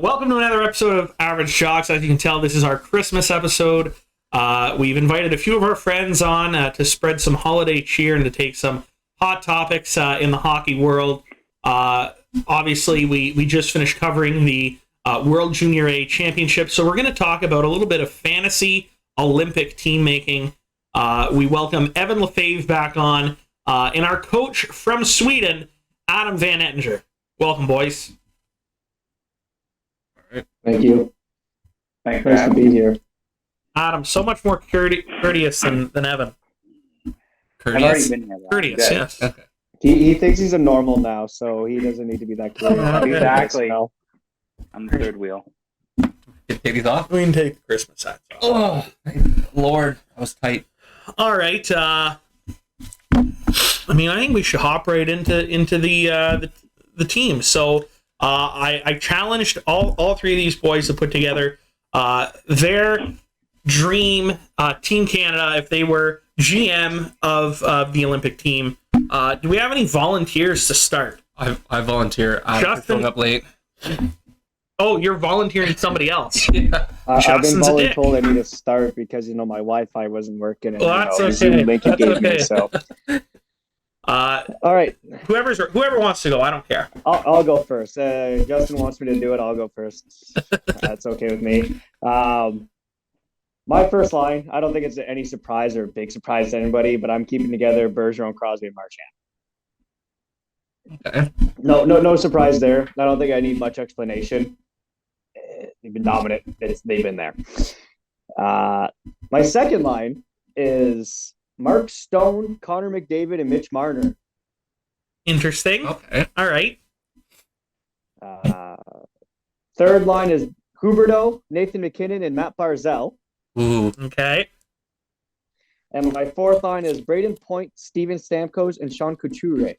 Welcome to another episode of Average Jocks. As you can tell, this is our Christmas episode. We've invited a few of our friends on to spread some holiday cheer and to take some hot topics in the hockey world. Obviously, we just finished covering the World Junior A Championship, so we're going to talk about a little bit of fantasy Olympic team making. We welcome Evan Lefebvre back on, and our coach from Sweden, Adam Van Ettinger. Welcome, boys. Thank you. Thanks nice to be here. Adam, so much more courteous than Evan. I've already been here. Courteous, yes. Okay. He thinks he's a normal now, so he doesn't need to be that courteous. Exactly. I'm the third wheel. Take these off? We can take the Christmas hats off. Oh, Lord, that was tight. All right. I think we should hop right into the team. So I challenged all three of these boys to put together their dream Team Canada if they were GM of the Olympic team. Do we have any volunteers to start? I volunteer. Justin, showing up late. Oh, you're volunteering somebody else. Yeah. I've been told I need to start because my Wi-Fi wasn't working. And, that's okay. Zoom link you gave okay. me, so. All right. Whoever wants to go, I don't care. I'll go first. Justin wants me to do it. I'll go first. That's okay with me. My first line, I don't think it's any surprise or big surprise to anybody, but I'm keeping together Bergeron, Crosby, and Marchand. Okay. No surprise there. I don't think I need much explanation. They've been dominant. They've been there. My second line is Mark Stone, Connor McDavid, and Mitch Marner. Interesting. Okay. All right. Third line is Huberdeau, Nathan McKinnon, and Matt Barzal. Ooh. Okay. And my fourth line is Braden Point, Steven Stamkos, and Sean Couture.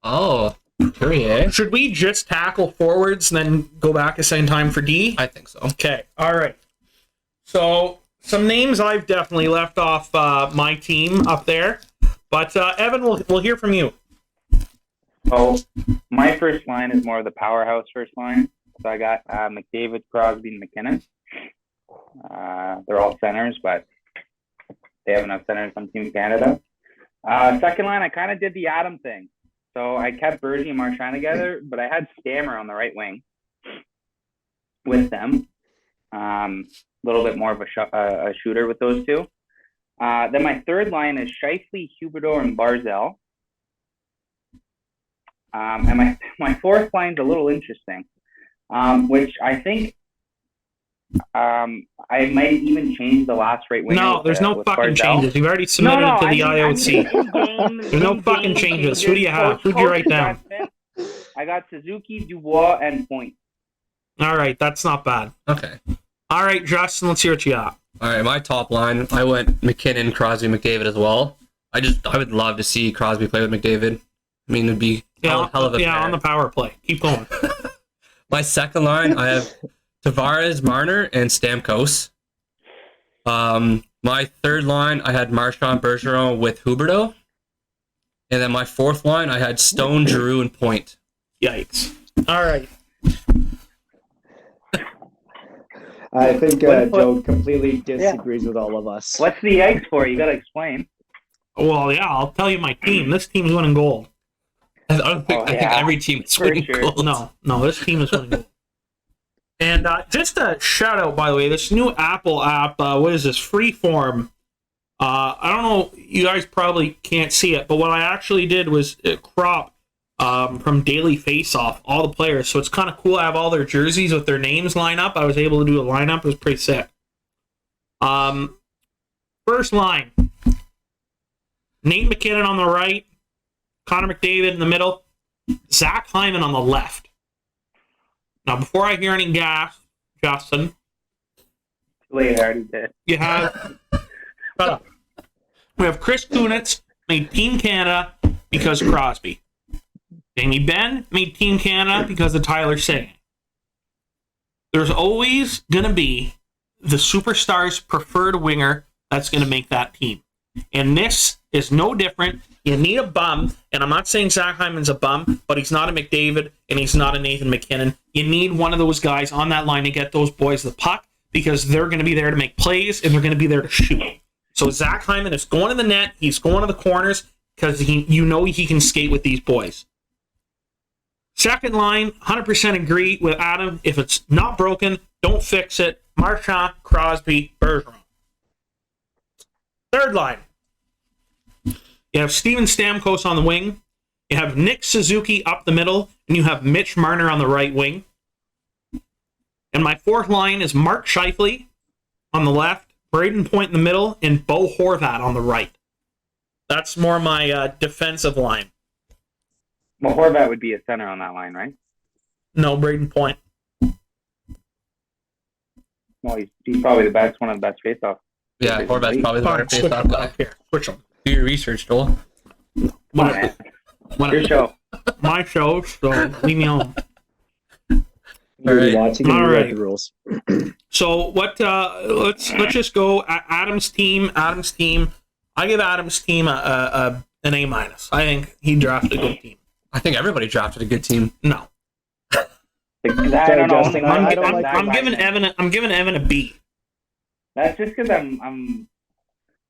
Oh, Couturier. Should we just tackle forwards and then go back a second time for D? I think so. Okay. All right. So some names I've definitely left off my team up there, but Evan, we'll hear from you. So my first line is more of the powerhouse first line. So I got McDavid, Crosby, and McKinnon. They're all centers, but they have enough centers on Team Canada. Second line, I kind of did the Adam thing. So I kept Bergie and Marchand together, but I had Stammer on the right wing with them. A little bit more of a shooter with those two. Then my third line is Scheifele, Huberdeau, and Barzal. And my fourth line is a little interesting, which I think I might even change the last right winger. No, there's no fucking changes. You've already submitted it to the IOC. There's no fucking changes. Who do you have? Who'd you write down? I got Suzuki, Dubois, and Point. All right, that's not bad. Okay. All right, Justin, let's hear what you got. All right, my top line, I went McKinnon, Crosby, McDavid as well. I would love to see Crosby play with McDavid. I mean, it'd be hell of a pair. on the power play. Keep going. My second line, I have Tavares, Marner, and Stamkos. My third line, I had Marchand, Bergeron with Huberdeau. And then my fourth line, I had Stone, Giroux, and Point. Yikes. All right. I think Joe completely disagrees with all of us. What's the yikes for? You got to explain. Well, yeah, I'll tell you my team. This team is winning gold. I think every team is winning gold. No, this team is winning gold. And just a shout out, by the way, this new Apple app, what is this? Freeform. I don't know, you guys probably can't see it, but what I actually did was crop from Daily Face-Off all the players. So it's kind of cool. I have all their jerseys with their names line up. I was able to do a lineup. It was pretty sick. First line. Nate McKinnon on the right. Connor McDavid in the middle. Zach Hyman on the left. Now, before I hear any gas, Justin. Wait, I already did. You have... Shut up. We have Chris Kunitz made Team Canada because of Crosby. Jamie Benn made Team Canada because of Tyler Seguin. There's always going to be the superstar's preferred winger that's going to make that team. And this is no different. You need a bum, and I'm not saying Zach Hyman's a bum, but he's not a McDavid, and he's not a Nathan McKinnon. You need one of those guys on that line to get those boys the puck because they're going to be there to make plays and they're going to be there to shoot. So Zach Hyman is going to the net. He's going to the corners because he can skate with these boys. Second line, 100% agree with Adam. If it's not broken, don't fix it. Marchand, Crosby, Bergeron. Third line, you have Steven Stamkos on the wing. You have Nick Suzuki up the middle, and you have Mitch Marner on the right wing. And my fourth line is Mark Scheifele on the left, Braden Point in the middle, and Bo Horvat on the right. That's more my defensive line. Well, Horvat would be a center on that line, right? No, Braden Point. Well, he's probably one of the best faceoff. Yeah, Horvat's probably the better Switch face-off guy. Here, switch them. Do your research, Joel. Whatever. Your show. My show, so leave me alone. You're right. watching and All you right. write the rules. So what? Let's just go. Adam's team. I give Adam's team an A minus. I think he drafted a good team. I think everybody drafted a good team. No, I don't know. Justin, I'm, I don't like I'm giving Evan a B. That's just because I'm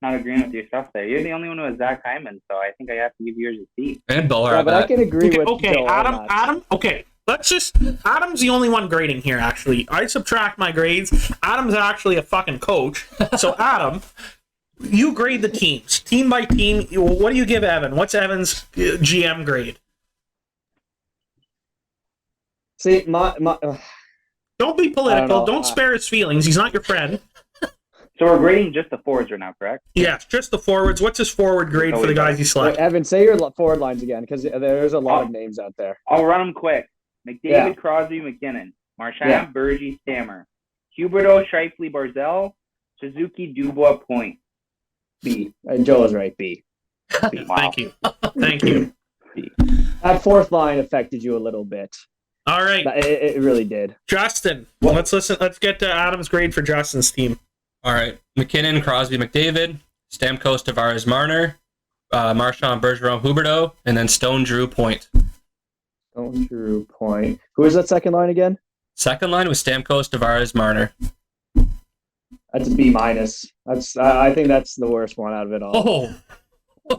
not agreeing with your stuff there. You're the only one who has Zach Hyman, so I think I have to give yours a C. And Bill Yeah, but I can agree with Okay, Joel on that. Adam. Okay, Adam's the only one grading here. Actually, I subtract my grades. Adam's actually a fucking coach. So Adam, you grade the teams, team by team. What do you give Evan? What's Evan's GM grade? See, Don't be political. know. Don't spare his feelings. He's not your friend. So we're grading just the forwards right now, correct? Yes, just the forwards. What's his forward grade for the guys he wait, selected? Evan, say your forward lines again, because there's a lot of names out there. I'll run them quick. McDavid, Yeah. Crosby, McKinnon. Marchand, Yeah. Bergie, Stammer. Huberdeau, Scheifele, Barzell. Suzuki, Dubois, Point. B. And Joel is right, B. Wow. Thank you. That fourth line affected you a little bit. All right, It really did. Justin. Let's listen. Let's get to Adam's grade for Justin's team. All right. McKinnon, Crosby, McDavid, Stamkos, Tavares, Marner, Marchand, Bergeron, Huberdeau, and then Stone, Drew, Point. Stone, Drew, Point. Who is that second line again? Second line was Stamkos, Tavares, Marner. That's a B minus. I think that's the worst one out of it all. Oh,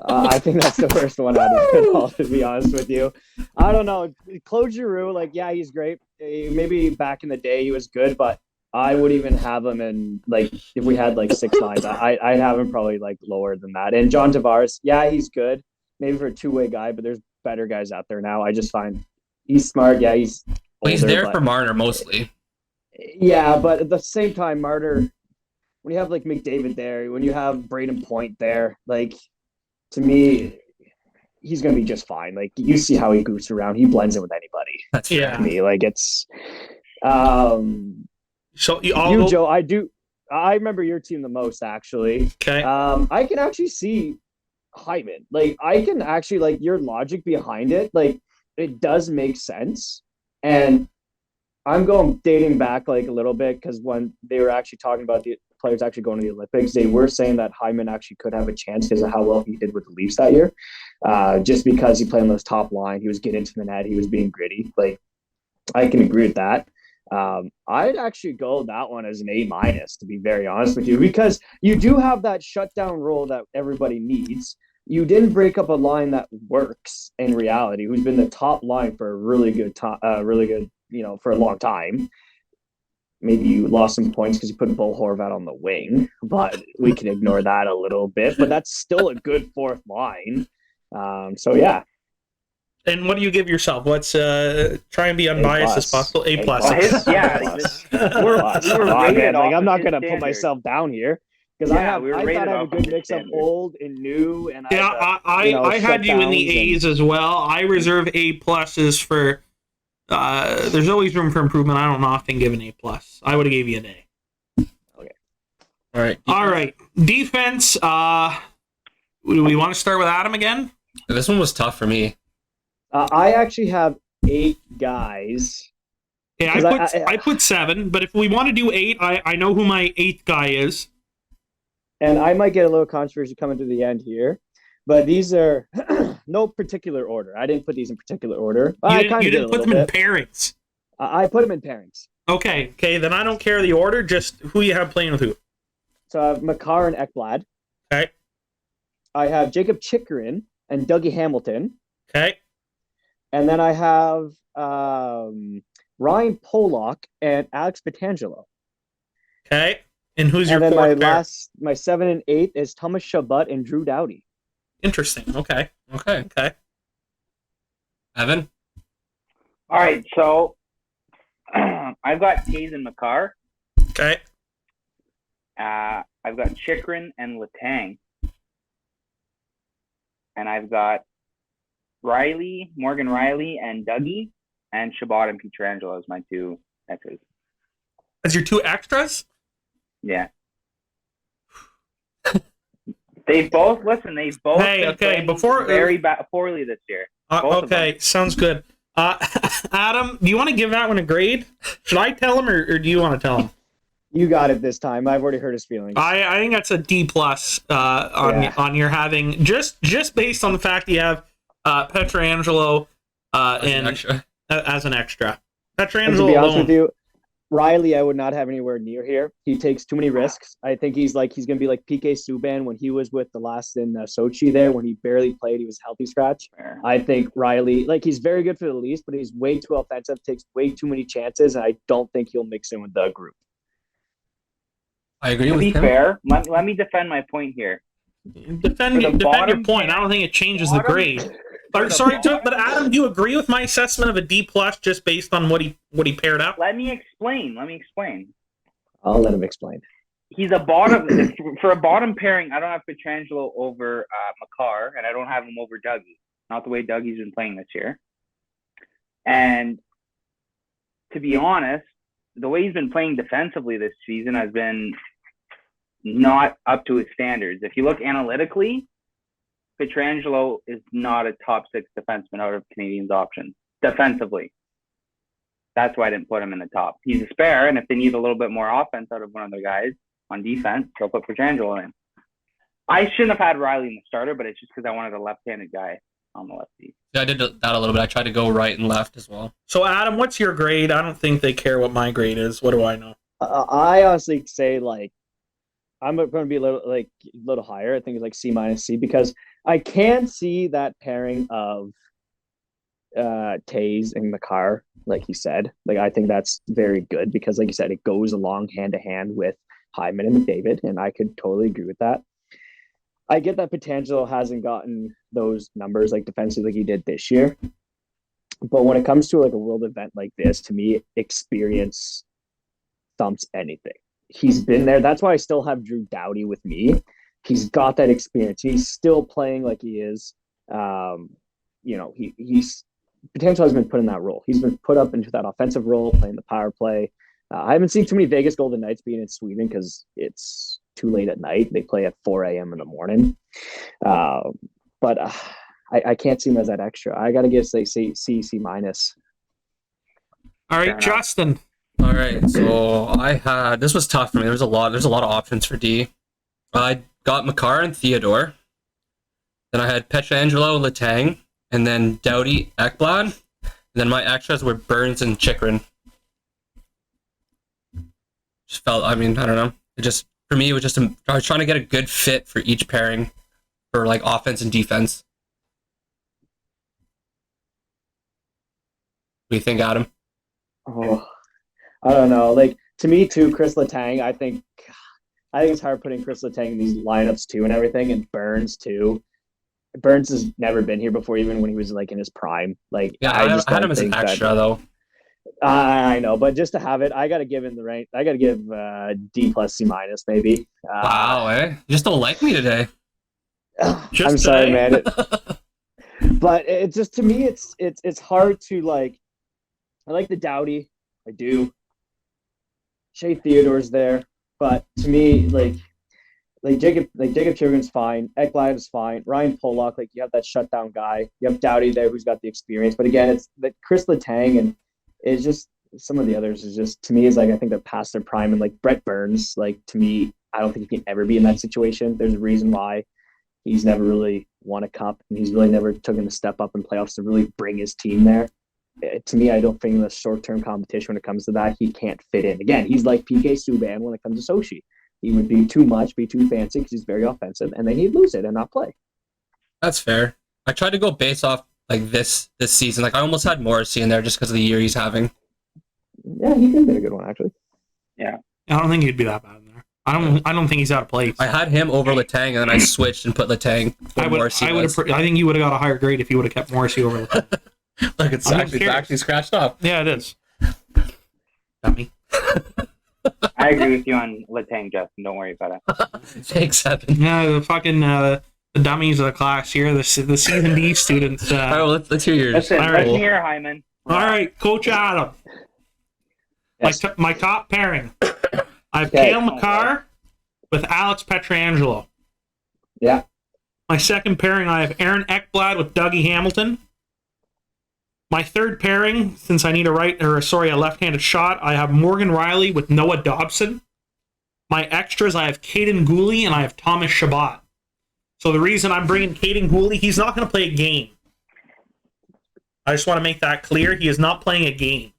I think that's the worst one out of it all, to be honest with you. I don't know. Claude Giroux, yeah, he's great. Maybe back in the day he was good, but I would even have him in, if we had 6 lines, I'd have him probably lower than that. And John Tavares, yeah, he's good. Maybe for a two-way guy, but there's better guys out there now. I just find he's smart. Yeah, he's older, Well, he's there for Marner mostly. Yeah, but at the same time, Marner, when you have McDavid there, when you have Braden Point there, to me, he's going to be just fine. You see how he goofs around. He blends in with anybody. That's yeah. To me, it's So you, Joe, I remember your team the most, actually. Okay. I can actually see Hyman. I can actually, your logic behind it, it does make sense. And I'm dating back a little bit, because when they were actually talking about the players actually going to the Olympics, they were saying that Hyman actually could have a chance because of how well he did with the Leafs that year. Just because he played on those top line, he was getting to the net, he was being gritty. I can agree with that. I'd actually go that one as an A minus, to be very honest with you, because you do have that shutdown role that everybody needs. You didn't break up a line that works in reality, who's been the top line for a really good time, for a long time. Maybe you lost some points because you put Bo Horvat on the wing, but we can ignore that a little bit. But that's still a good fourth line. So yeah. And what do you give yourself? Let's try and be unbiased as possible. A plus. We're rated off I'm not his going to put standard. myself down here, because Yeah, I thought I rated have a off good his mix of standard. old and new. And Yeah, I had you in the A's as well. I reserve A pluses for. There's always room for improvement. I don't often give an A plus. I would have gave you an A. Okay. All right. All right. Defense. Do we want to start with Adam again? This one was tough for me. I actually have 8 guys. Yeah, I put 7, but if we want to do 8, I know who my 8th guy is. And I might get a little controversy coming to the end here, but these are no particular order. I didn't put these in particular order. You didn't put them in pairings. I put him in pairings. Okay, then I don't care the order, just who you have playing with who. So I have Makar and Ekblad. Okay. I have Jacob Chikrin and Dougie Hamilton. Okay. And then I have Ryan Pollock and Alex Petangelo. Okay. And who's your and then fourth pair? My 7 and 8 is Thomas Chabot and Drew Doughty. Interesting. Okay. Evan? All right, so I've got Taze and Makar. Okay. I've got Chikrin and Letang. And I've got Morgan Riley and Dougie, and Chabot and Pietrangelo as my 2 extras. As your 2 extras? Yeah. They've both Hey, okay, very poorly this year. Okay, sounds good. Adam, do you want to give that one a grade? Should I tell him, or do you want to tell him? You got it this time. I've already hurt his feelings. I think that's a D+ on your having, just based on the fact that you have Pietrangelo as an extra. Pietrangelo and to be honest alone. with you, Riley, I would not have anywhere near here. He takes too many risks. I think he's going to be like PK Subban when he was with the last in Sochi there, when he barely played. He was healthy scratch. Fair. I think Riley, he's very good for the Leafs, but he's way too offensive, takes way too many chances, and I don't think he'll mix in with the group. I agree with him. To be fair, let me defend my point here. Defend your point. I don't think it changes the grade. But Adam, do you agree with my assessment of a D+ just based on what he paired up? Let me explain. I'll let him explain. He's a bottom for a bottom pairing. I don't have Pietrangelo over Makar, and I don't have him over Dougie. Not the way Dougie's been playing this year. And to be honest, the way he's been playing defensively this season has been not up to his standards. If you look analytically, Pietrangelo is not a top 6 defenseman out of Canadians' options defensively. That's why I didn't put him in the top. He's a spare, and if they need a little bit more offense out of one of their guys on defense, they'll put Pietrangelo in. I shouldn't have had Riley in the starter, but it's just because I wanted a left-handed guy on the lefty. Yeah, I did that a little bit. I tried to go right and left as well. So, Adam, what's your grade? I don't think they care what my grade is. What do I know? I honestly say, I'm going to be a little higher. I think it's C- C, because I can see that pairing of Taze and Makar, like you said. I think that's very good because, like you said, it goes along hand to hand with Hyman and McDavid, and I could totally agree with that. I get that Pietrangelo hasn't gotten those numbers defensively like he did this year, but when it comes to a world event like this, to me, experience thumps anything. He's been there. That's why I still have Drew Doughty with me. He's got that experience. He's still playing like he is. He's Pietrangelo has been put in that role. He's been put up into that offensive role, playing the power play. I haven't seen too many Vegas Golden Knights being in Sweden because it's too late at night. They play at 4 a.m. in the morning. But I can't see him as that extra. I got to give, C-. All right, Justin. All right, so this was tough for me. There's a lot of options for D. I got Makar and Theodore. Then I had Pietrangelo, Letang, and then Doughty, Ekblad. And then my extras were Burns and Chikrin. Just felt, I don't know. For me, it was just I was trying to get a good fit for each pairing for offense and defense. What do you think, Adam? Oh, I don't know. To me too, Chris Letang. I think it's hard putting Chris Letang in these lineups too and everything, and Burns too. Burns has never been here before, even when he was in his prime. I had him as an extra though. I know, but just to have it, I got to give him the rank. I got to give D+ C- maybe. Wow, You just don't like me today. I'm sorry, man. But it just, to me, it's hard to I like the Doughty. I do. Shea Theodore's there, but to me, Jacob Chirvin's fine. Ekblad is fine. Ryan Pollock, you have that shutdown guy. You have Doughty there who's got the experience. But again, it's that Chris Letang, and it's just some of the others is just, to me, is I think they're past their prime. And Brett Burns, to me, I don't think he can ever be in that situation. There's a reason why he's never really won a cup, and he's really never taken a step up in playoffs to really bring his team there. to me, I don't think in the short-term competition when it comes to that, he can't fit in. Again, he's like PK Subban when it comes to Sochi. He would be too much, be too fancy because he's very offensive, and then he'd lose it and not play. That's fair. I tried to go based off like this season. Like I almost had Morrissey in there just because of the year he's having. Yeah, he could have been a good one actually. Yeah. I don't think he'd be that bad in there. I don't think he's out of place. I had him over Letang, and then I switched and put Letang. I think you would have got a higher grade if you would have kept Morrissey over Letang. Look, it's actually scratched off. Yeah, it is. Dummy. I agree with you on Letang, Justin. Don't worry about it. Thanks, Evan. Yeah, the fucking the dummies of the class here, the season D students. All right, let's hear yours. Listen, All right. listen here, Hyman. All right, Coach Adam. Yes. My top pairing. I have Okay. Cale Makar with Alex Pietrangelo. Yeah. My second pairing, I have Aaron Ekblad with Dougie Hamilton. My third pairing, since I need a left-handed shot, I have Morgan Riley with Noah Dobson. My extras, I have Caden Gooley and I have Thomas Shabbat. So the reason I'm bringing Caden Gooley, he's not going to play a game. I just want to make that clear. He is not playing a game.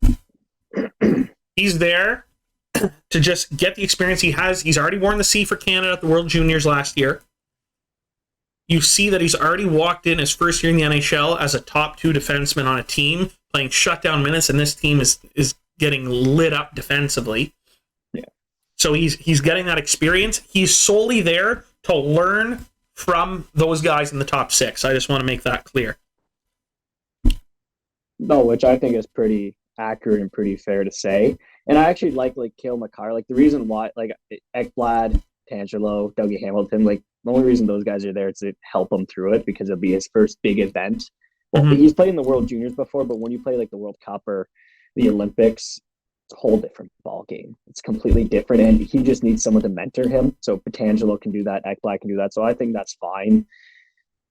He's there to just get the experience he has. He's already worn the C for Canada at the World Juniors last year. You see that he's already walked in his first year in the NHL as a top 2 defenseman on a team, playing shutdown minutes, and this team is getting lit up defensively. Yeah. So he's getting that experience. He's solely there to learn from those guys in the top 6. I just want to make that clear. No, which I think is pretty accurate and pretty fair to say. And I actually like Cale Makar. Like the reason why, like Ekblad, Tangelo, Dougie Hamilton, like the only reason those guys are there is to help him through it because it'll be his first big event. Well, he's played in the World Juniors before, but when you play like the World Cup or the Olympics, it's a whole different ball game. It's completely different, and he just needs someone to mentor him. So Pietrangelo can do that, Ekblad can do that. So I think that's fine.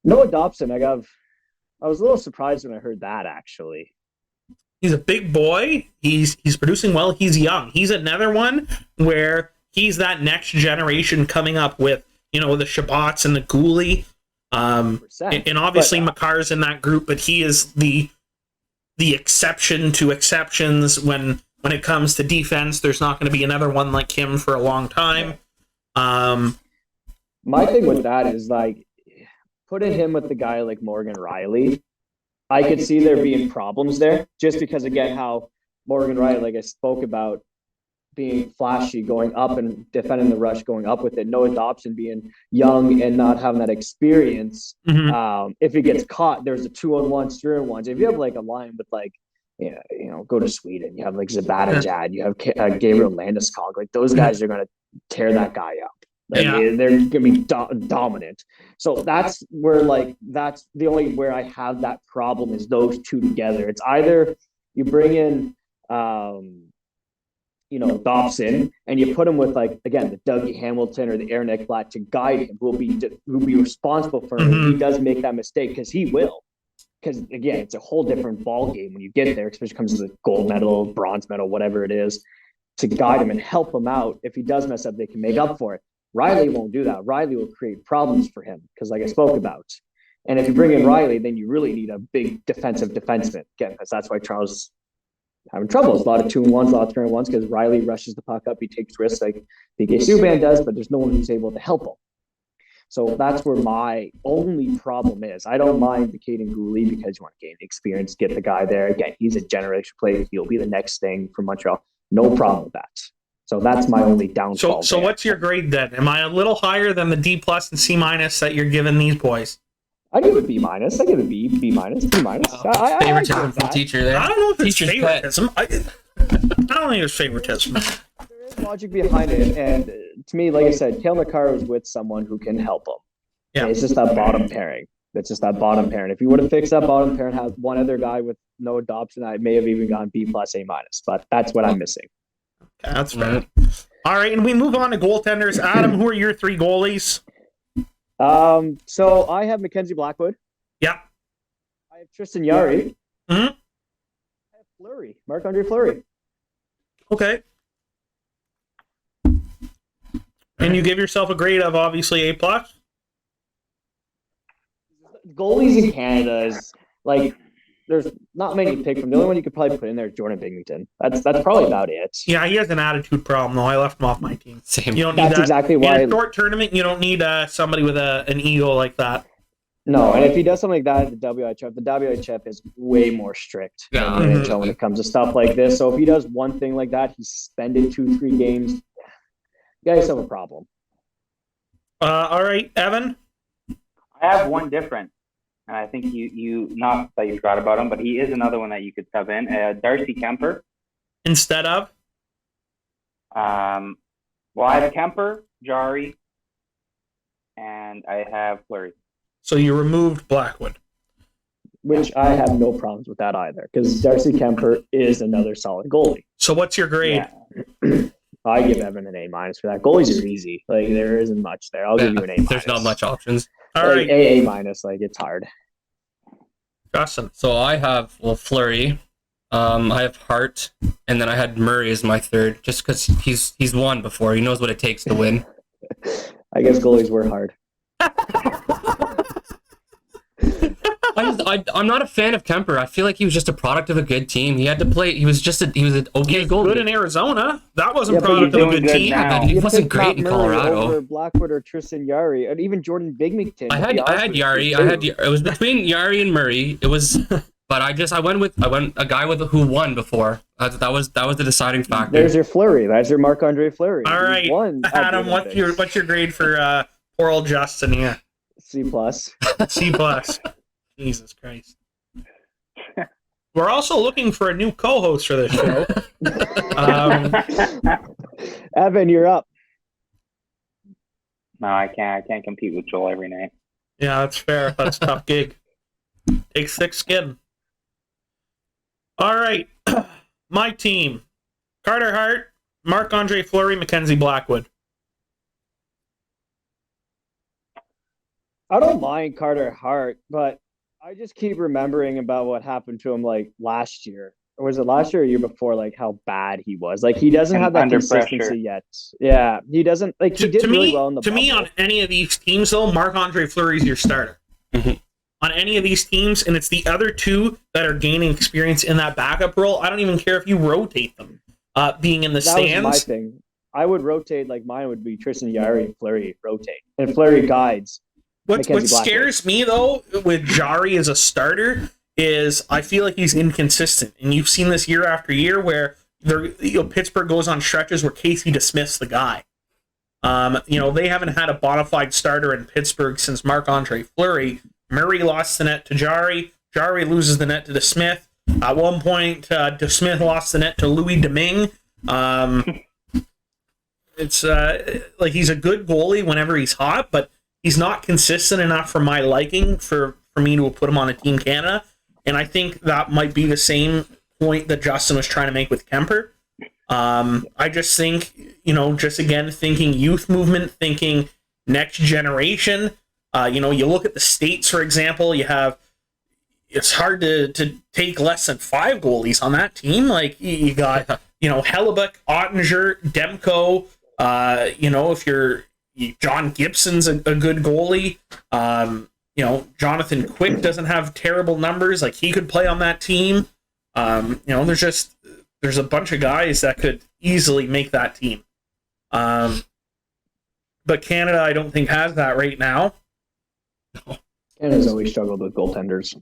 Noah Dobson, I was a little surprised when I heard that actually. He's a big boy. He's producing well. He's young. He's another one where he's that next generation coming up with, the Shabbats and the Gooley. And obviously Makar's in that group, but he is the exception to exceptions when it comes to defense. There's not going to be another one like him for a long time. My thing with that is like putting him with the guy like Morgan Riley. I could see there being problems there just because, again, how Morgan Riley, like I spoke about, being flashy, going up and defending the rush, going up with it. Noah Dobson being young and not having that experience. If he gets caught, there's a 2-on-1s, 3-on-1s. If you have like a line with like, go to Sweden, you have like Zibanejad, you have Gabriel Landeskog, like those guys are going to tear that guy up. Like, they're going to be dominant. So that's that's the only where I have that problem is those two together. It's either you bring in, Dobson and you put him with like, again, the Dougie Hamilton or the Aaron Ekblad to guide him, who'll be responsible for him if he does make that mistake, because he will. Because again, it's a whole different ball game when you get there, especially when it comes to the gold medal, bronze medal, whatever it is, to guide him and help him out. If he does mess up, they can make up for it. Riley won't do that. Riley will create problems for him because, like I spoke about, and if you bring in Riley, then you really need a big defensive defenseman. Again, because that's why Charles is having trouble. It's a lot of 2-on-1s, a lot of 3-on-1s because Riley rushes the puck up. He takes risks like PK Subban does, but there's no one who's able to help him. So that's where my only problem is. I don't mind the Caden Gooley because you want to gain experience, get the guy there. Again, he's a generation player. He'll be the next thing for Montreal. No problem with that. So that's my only downfall. So what's your grade then? Am I a little higher than the D+ and C- that you're giving these boys? I give it B-. I give it B-, B-, B-. Favoritism from teacher there. I don't know if it's Teacher's favoritism. I don't think it's favoritism. There is logic behind it, and to me, like I said, Cale Makar was with someone who can help him. Yeah. It's just that bottom pairing. It's just that bottom pairing. If you would have fixed that bottom pairing, had one other guy with Noah Dobson, I may have even gone B+, A-. But that's what I'm missing. Okay, that's fair. All right, and we move on to goaltenders. Adam, who are your 3 goalies? So I have Mackenzie Blackwood. Yeah. I have Tristan Yari. Mm-hmm. I have Fleury, Marc-Andre Fleury. Okay. And you give yourself a grade of obviously A+? Goalies in Canada is like there's not many to pick from. The only one you could probably put in there is Jordan Binghamton. That's probably about it. Yeah, he has an attitude problem, though. I left him off my team. Same. You don't need That's that. exactly why. In a short tournament, you don't need somebody with an ego like that. No, and if he does something like that at the WHF is way more strict than the NHL when it comes to stuff like this. So if he does one thing like that, he's suspended 2-3 games. You guys have a problem. All right, Evan. I have one different, and I think you not that you forgot about him, but he is another one that you could sub in. Darcy Kemper. Instead of? Well, I have Kemper, Jari, and I have Fleury. So you removed Blackwood. Which I have no problems with that either, because Darcy Kemper is another solid goalie. So what's your grade? Yeah. I give Evan an A- for that. Goalies are easy. Like, there isn't much there. I'll give you an A-. There's not much options. All right, A-, like, it's hard. Justin. So I have Fleury, I have Hart, and then I had Murray as my third, just because he's won before. He knows what it takes to win. I guess goalies were hard. I'm not a fan of Kemper. I feel like he was just a product of a good team. He had to play. He was an okay goalie. Good in Arizona. That wasn't Yeah, but product you're of a doing good good team. now. He You wasn't pick great in Matt Murray Colorado. over Blackwood or Tristan Yari, and even Jordan Binghamton. I had Yari. It was between Yari and Murray. It was, but I went a guy who won before. That was the deciding factor. There's your Fleury. That's your Marc-Andre Fleury. All right, He won at Adam. the What's your grade for poor old Justin here? C+. C+. Jesus Christ. We're also looking for a new co-host for this show. Evan, you're up. No, I can't. I can't compete with Joel every night. Yeah, that's fair. That's a tough gig. Takes thick skin. All right. My team. Carter Hart, Marc-Andre Fleury, Mackenzie Blackwood. I don't mind Carter Hart, but I just keep remembering about what happened to him like last year. Or was it last year or year before? Like how bad he was. Like he doesn't have that Under consistency pressure. yet. Yeah, he doesn't. Like he did really well in the. To me, bubble. on any of these teams, though, Marc-Andre Fleury is your starter. Mhm. On any of these teams, and it's the other two that are gaining experience in that backup role. I don't even care if you rotate them. Being in the That stands. was my thing. I would rotate. Like mine would be Tristan Yari and Fleury rotate, and Fleury guides. What Mackenzie Blackwood. scares me, though, with Jari as a starter is I feel like he's inconsistent. And you've seen this year after year where Pittsburgh goes on stretches where Casey dismissed the guy. They haven't had a bona fide starter in Pittsburgh since Marc-Andre Fleury. Murray lost the net to Jari. Jari loses the net to DeSmith. At one point, DeSmith lost the net to Louis Domingue. It's like he's a good goalie whenever he's hot, but he's not consistent enough for my liking for me to put him on a Team Canada. And I think that might be the same point that Justin was trying to make with Kemper. I just think, just again, thinking youth movement, thinking next generation. You look at the States, for example, it's hard to take less than 5 goalies on that team. Like you got, Hellebuck, Ottinger, Demko, if John Gibson's a good goalie. Jonathan Quick doesn't have terrible numbers. Like he could play on that team. There's a bunch of guys that could easily make that team. But Canada, I don't think has that right now. Canada's always struggled with goaltenders.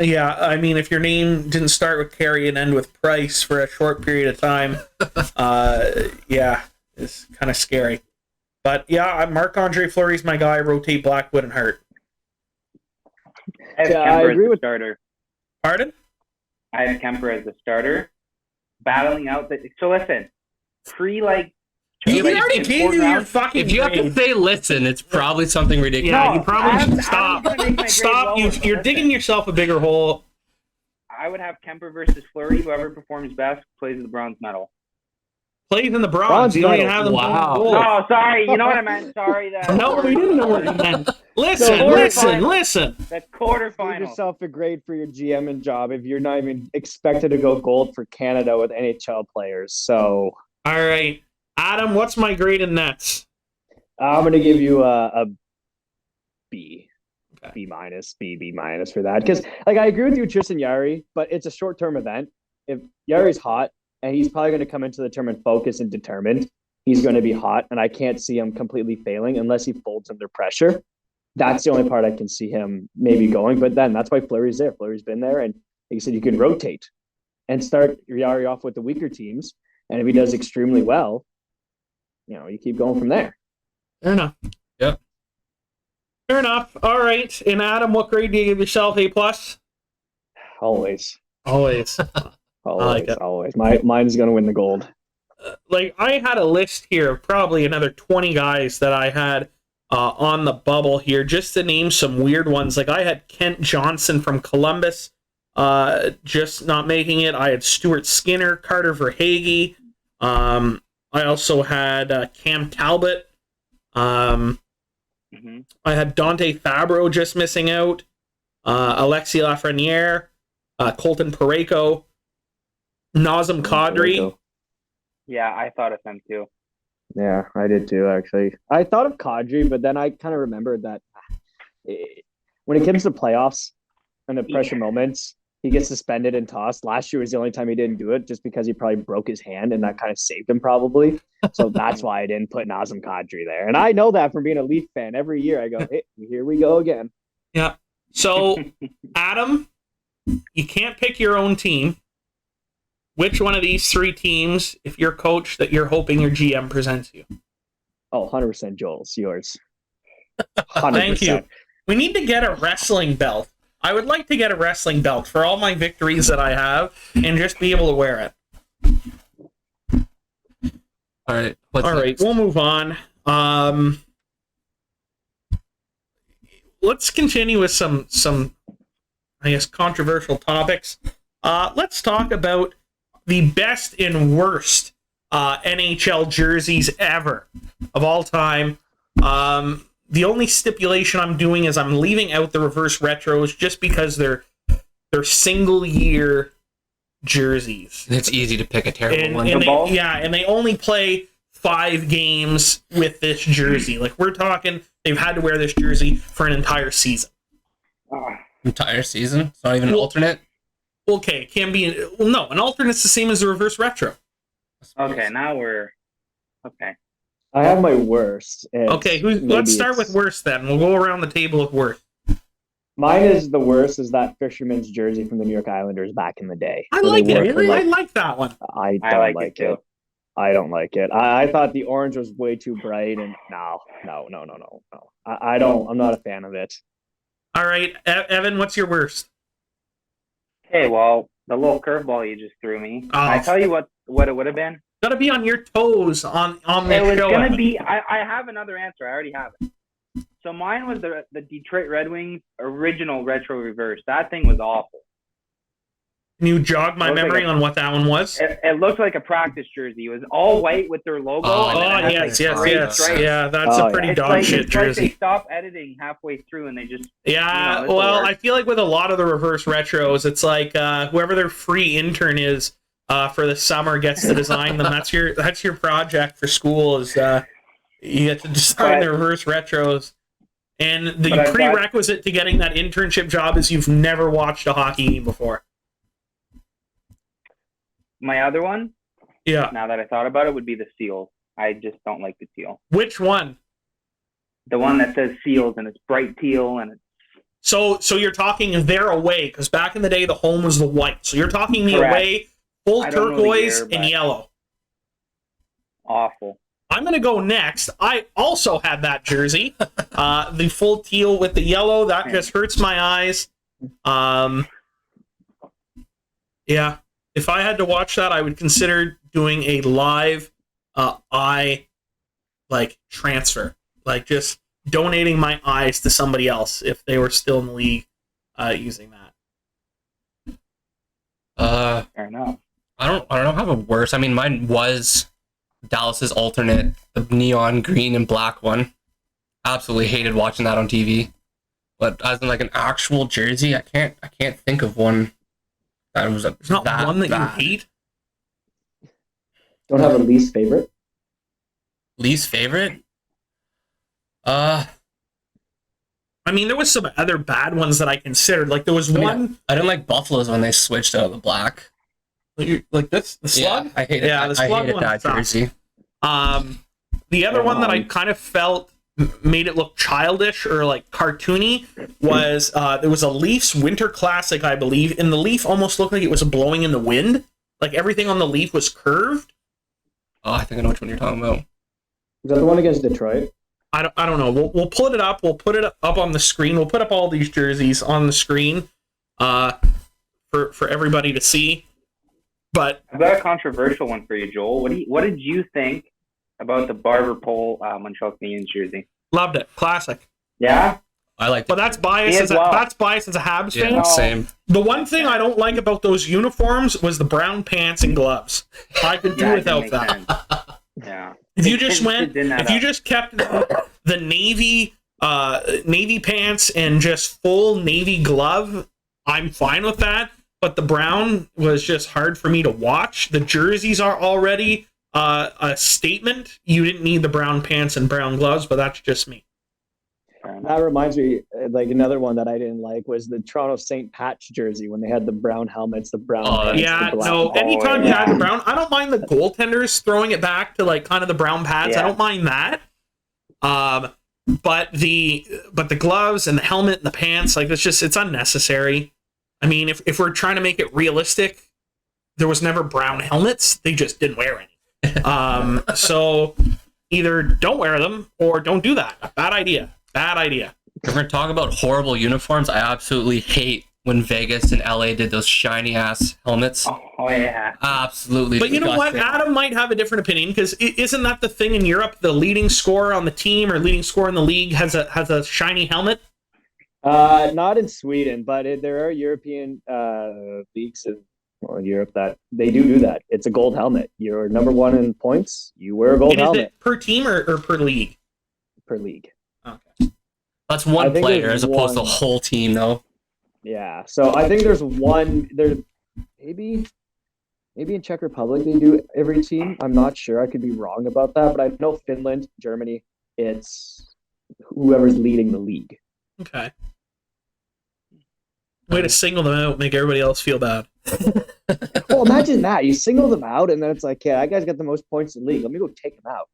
Yeah, I mean, if your name didn't start with Carey and end with Price for a short period of time, it's kind of scary. But yeah, Marc-Andre Fleury's my guy. Rotate Blackwood and Hart. I have Yeah, Kemper I as agree the with- starter. Pardon? I have Kemper as the starter, battling out the. So listen, You like, already in gave fourth you your round- fucking If you have to grade. say listen, it's probably something ridiculous. Yeah, No, you probably I'm- should I'm stop. gonna make my grade Stop. lower, You're listen. digging yourself a bigger hole. I would have Kemper versus Fleury. Whoever performs best plays the bronze medal. Plays in the bronze. Bronze You don't even medal. have them. Wow. Goal. Oh, sorry. You know what I meant. Sorry. No, we didn't know what you meant. Listen, So, listen. The Give quarterfinal. yourself a grade for your GM and job if you're not even expected to go gold for Canada with NHL players. So All right. Adam, what's my grade in nets? I'm going to give you a B. B minus, B minus for that. Because like I agree with you, Tristan Yari, but it's a short term event. If Yari's hot and he's probably going to come into the tournament focused and determined, he's going to be hot, and I can't see him completely failing unless he folds under pressure. That's the only part I can see him maybe going. But then that's why Fleury's there. Fleury's been there, and like you said, you can rotate and start Yari off with the weaker teams. And if he does extremely well, you keep going from there. Fair enough. Yep. Fair enough. All right. And Adam, what grade do you give yourself? A plus? Always. Always. Always. Mine's going to win the gold. Like, I had a list here of probably another 20 guys that I had on the bubble here, just to name some weird ones. Like, I had Kent Johnson from Columbus just not making it. I had Stuart Skinner, Carter Verhaeghe. I also had Cam Talbot. I had Dante Fabro just missing out. Alexis Lafreniere, Colton Pareko, Nazem Kadri. Yeah, I thought of him too. Yeah, I did too, actually. I thought of Kadri, but then I kind of remembered that when it comes to playoffs and the pressure moments, he gets suspended and tossed. Last year was the only time he didn't do it, just because he probably broke his hand, and that kind of saved him probably. So that's why I didn't put Nazem Kadri there. And I know that from being a Leaf fan. Every year I go, hey, here we go again. Yeah. So, Adam, you can't pick your own team. Which one of these three teams, if you're coach, that you're hoping your GM presents you? Oh, 100% Joel's yours. 100%. Thank you. We need to get a wrestling belt. I would like to get a wrestling belt for all my victories that I have and just be able to wear it. All right. All right, we'll move on. Let's continue with some I guess controversial topics. Let's talk about the best and worst NHL jerseys ever of all time. The only stipulation I'm doing is I'm leaving out the reverse retros just because they're single year jerseys. It's easy to pick a terrible one. And they only play 5 games with this jersey. Like, we're talking, they've had to wear this jersey for an entire season. Entire season? It's not even an alternate? Okay, it can be. Well, no, an alternate's the same as a reverse retro. Okay, now we're okay. I have my worst. Okay, let's start with worst then. We'll go around the table with worst. Mine is the worst. Is that fisherman's jersey from the New York Islanders back in the day? I like it. I like that one. I don't like it. I don't like it. I thought the orange was way too bright, and no. I don't. I'm not a fan of it. All right, Evan, what's your worst? Okay, well, the little curveball you just threw me. I tell you what it would have been. Gotta be on your toes on the show. It was gonna be. I have another answer. I already have it. So mine was the Detroit Red Wings original retro reverse. That thing was awful. Can you jog my memory on what that one was? It looked like a practice jersey. It was all white with their logo. Yes. Yeah, that's a pretty dog shit jersey. Like they stopped editing halfway through and they just... Yeah, well, I feel like with a lot of the reverse retros, it's like whoever their free intern is for the summer gets to design them. That's your project for school is you get to design the reverse retros. And the prerequisite to getting that internship job is you've never watched a hockey game before. My other one, yeah. Now that I thought about it, would be the Seals. I just don't like the teal. Which one? The one that says Seals and it's bright teal and it's... So you're talking their away, because back in the day the home was the white. So you're talking the away, full turquoise and yellow. Awful. I'm going to go next. I also had that jersey, the full teal with the yellow. That just hurts my eyes. Yeah. If I had to watch that, I would consider doing a live eye transfer, like just donating my eyes to somebody else if they were still in the league using that. Fair enough. I don't have a worse. I mean, mine was Dallas's alternate, the neon green and black one. Absolutely hated watching that on TV. But as in like an actual jersey, I can't think of one. That was There's not one that you hate? Don't have a least favorite? Least favorite? I mean, there was some other bad ones that I considered. Like, there was one... I didn't like Buffalo's when they switched out of the black. Like this? The slug? Yeah, I hated, Yeah, the slug hated one that sucked. jersey. The other one that I kind of felt made it look childish or like cartoony was there was a Leafs Winter Classic, I believe, and the leaf almost looked like it was blowing in the wind. Like everything on the leaf was curved. Oh, I think I know which one you're talking about. Is that the one against Detroit? I don't know. We'll pull it up. We'll put it up on the screen. We'll put up all these jerseys on the screen for everybody to see. But I've got a controversial one for you, Joel. What did you think about the Barber Pole Montreal Canadiens jersey? loved it. Classic. Yeah? I like But that's biased as that's biased as a Habs fan. Yeah, same. The one thing I don't like about those uniforms was the brown pants and gloves. I could do Yeah, it without makes that. sense. Yeah. If you It just didn't add if you up. just kept the navy pants and just full navy glove, I'm fine with that. But the brown was just hard for me to watch. The jerseys are already a statement. You didn't need the brown pants and brown gloves, but that's just me. That reminds me, like another one that I didn't like was the Toronto St. Patch jersey when they had the brown helmets, the brown pants, Yeah, the black no. ball. Anytime you yeah. had the brown, I don't mind the goaltenders throwing it back to like kind of the brown pads. I Yeah. don't mind that. But the gloves and the helmet and the pants, like it's unnecessary. I mean, if we're trying to make it realistic, there was never brown helmets. They just didn't wear any. So either don't wear them or don't do that. Bad idea. Bad idea. If we're going to talk about horrible uniforms, I absolutely hate when Vegas and LA did those shiny ass helmets. Oh, yeah. Absolutely. But you know what? disgusting. Adam might have a different opinion because isn't that the thing in Europe? The leading scorer on the team or leading scorer in the league has a shiny helmet. Not in Sweden, but there are European leagues in Europe that they do that. It's a gold helmet. You're number one in points. You wear a gold And is helmet it per team or per league? per league. Okay. That's I one think player there's as opposed to the one. whole team, though. Yeah. So I think there's one there. Maybe in Czech Republic they do every team. I'm not sure. I could be wrong about that, but I know Finland, Germany, it's whoever's leading the league. Okay. Way to single them out, make everybody else feel bad. Well, imagine that. You single them out, and then it's like, yeah, that guy's got the most points in the league. Let me go take him out.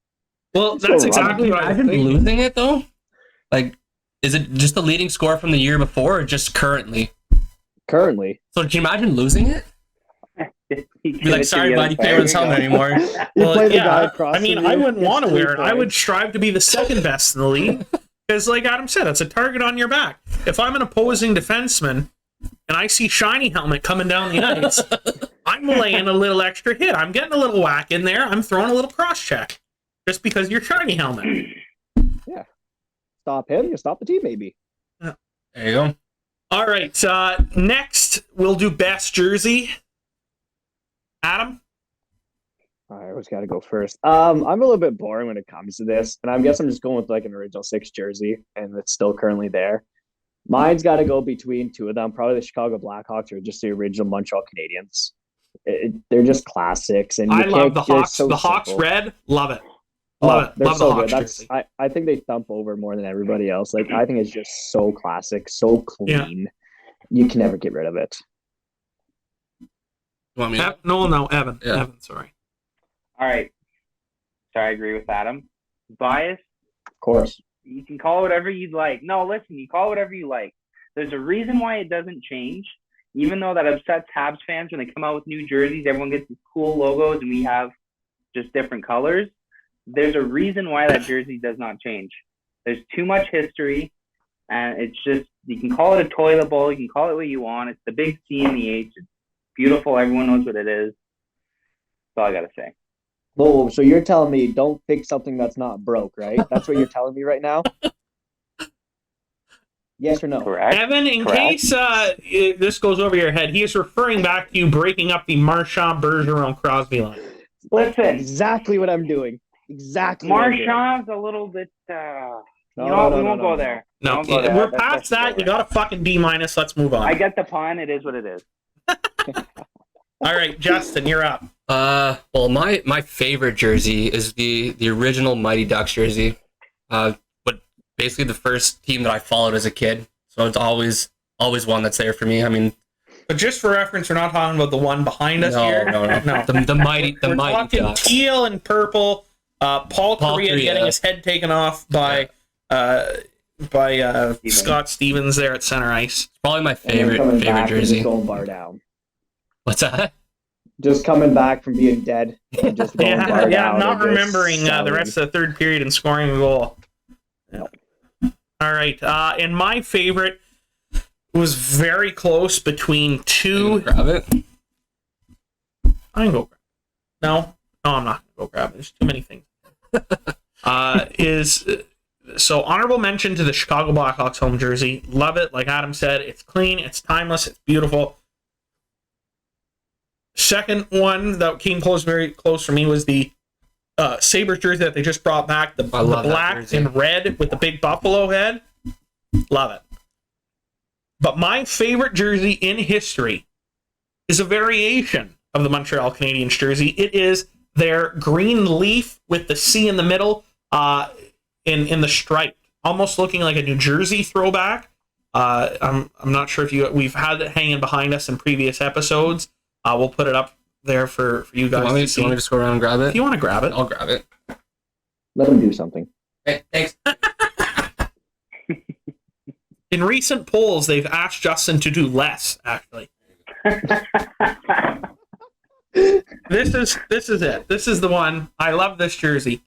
Well, It's that's so exactly what I was Imagine thinking. losing it, though? Like, is it just the leading score from the year before or just currently? Currently. So, can you imagine losing it? Be like, sorry, bud, you can't wear this helmet anymore. You Well, play the yeah, guy across I mean, from I you, wouldn't gets want to 3 wear it. I would points. strive to be the second best in the league. Because, like Adam said, it's a target on your back. If I'm an opposing defenseman and I see shiny helmet coming down the ice, I'm laying a little extra hit. I'm getting a little whack in there. I'm throwing a little cross check. Just because you're shiny helmet. Stop him, you stop the team, maybe. There you go. All right. Next, we'll do best jersey. Adam? I always got to go first. I'm a little bit boring when it comes to this, and I guess I'm just going with like an original 6 jersey, and it's still currently there. Mine's got to go between two of them, probably the Chicago Blackhawks or just the original Montreal Canadiens. They're just classics, and I love the they're Hawks. so the Hawks simple. red. Love it. Love it. They're Love so the Hawks good. That's jersey. I think they thump over more than everybody else. Like I think it's just so classic, so clean. You can never get rid of it. You want me to? No, Evan. Yeah. Evan, sorry. All right. So I agree with Adam. Bias, Of course. you can call it whatever you'd like. No, listen, you call it whatever you like. There's a reason why it doesn't change. Even though that upsets Habs fans when they come out with new jerseys, everyone gets these cool logos and we have just different colors. There's a reason why that jersey does not change. There's too much history, and it's just, you can call it a toilet bowl, you can call it what you want. It's the big C and the H. It's beautiful. Everyone knows what it is. That's all I got to say. Oh, so you're telling me don't fix something that's not broke, right? That's what you're telling me right now? Yes or no? Correct? Evan, in Correct. case this goes over your head, he is referring back to you breaking up the Marchand Bergeron Crosby line. Listen, Exactly what I'm doing. Exactly. what I'm doing. Marchand's a little bit, No, you know what? no, We no, won't no, go no. there. No, Don't go there. we're That's past that. You got a fucking B-. Let's move on. I get the pun. It is what it is. All right, Justin, you're up. Well, my favorite jersey is the original Mighty Ducks jersey. But basically the first team that I followed as a kid. So it's always one that's there for me. I mean, But just for reference, we're not talking about the one behind us no, here. no. The mighty We're talking Jocks. teal and purple. Paul Correa getting his head taken off by Scott Stevens there at center ice. Probably my And then coming favorite back and jersey. just going bar down. What's that? Just coming back from being dead and just going bar down. not and just remembering the selling. rest of the third period and scoring a goal. No. All right, and my favorite was very close between two. Grab it. I can go grab it. No, I'm not gonna go grab it. There's too many things. So honorable mention to the Chicago Blackhawks home jersey. Love it. Like Adam said, it's clean, it's timeless, it's beautiful. Second one that came very close for me was the Sabres jersey that they just brought back. The black and red with the big buffalo head. Love it. But my favorite jersey in history is a variation of the Montreal Canadiens jersey. It is their green leaf with the C in the middle in the stripe, almost looking like a New Jersey throwback. I'm not sure if we've had it hanging behind us in previous episodes. We'll put it up there for you guys. Do you want me to just go around and grab it? If you want to grab it, I'll grab it. Let him do something. Hey, thanks. in recent polls, they've asked Justin to do less. Actually, this is it. This is the one. I love this jersey.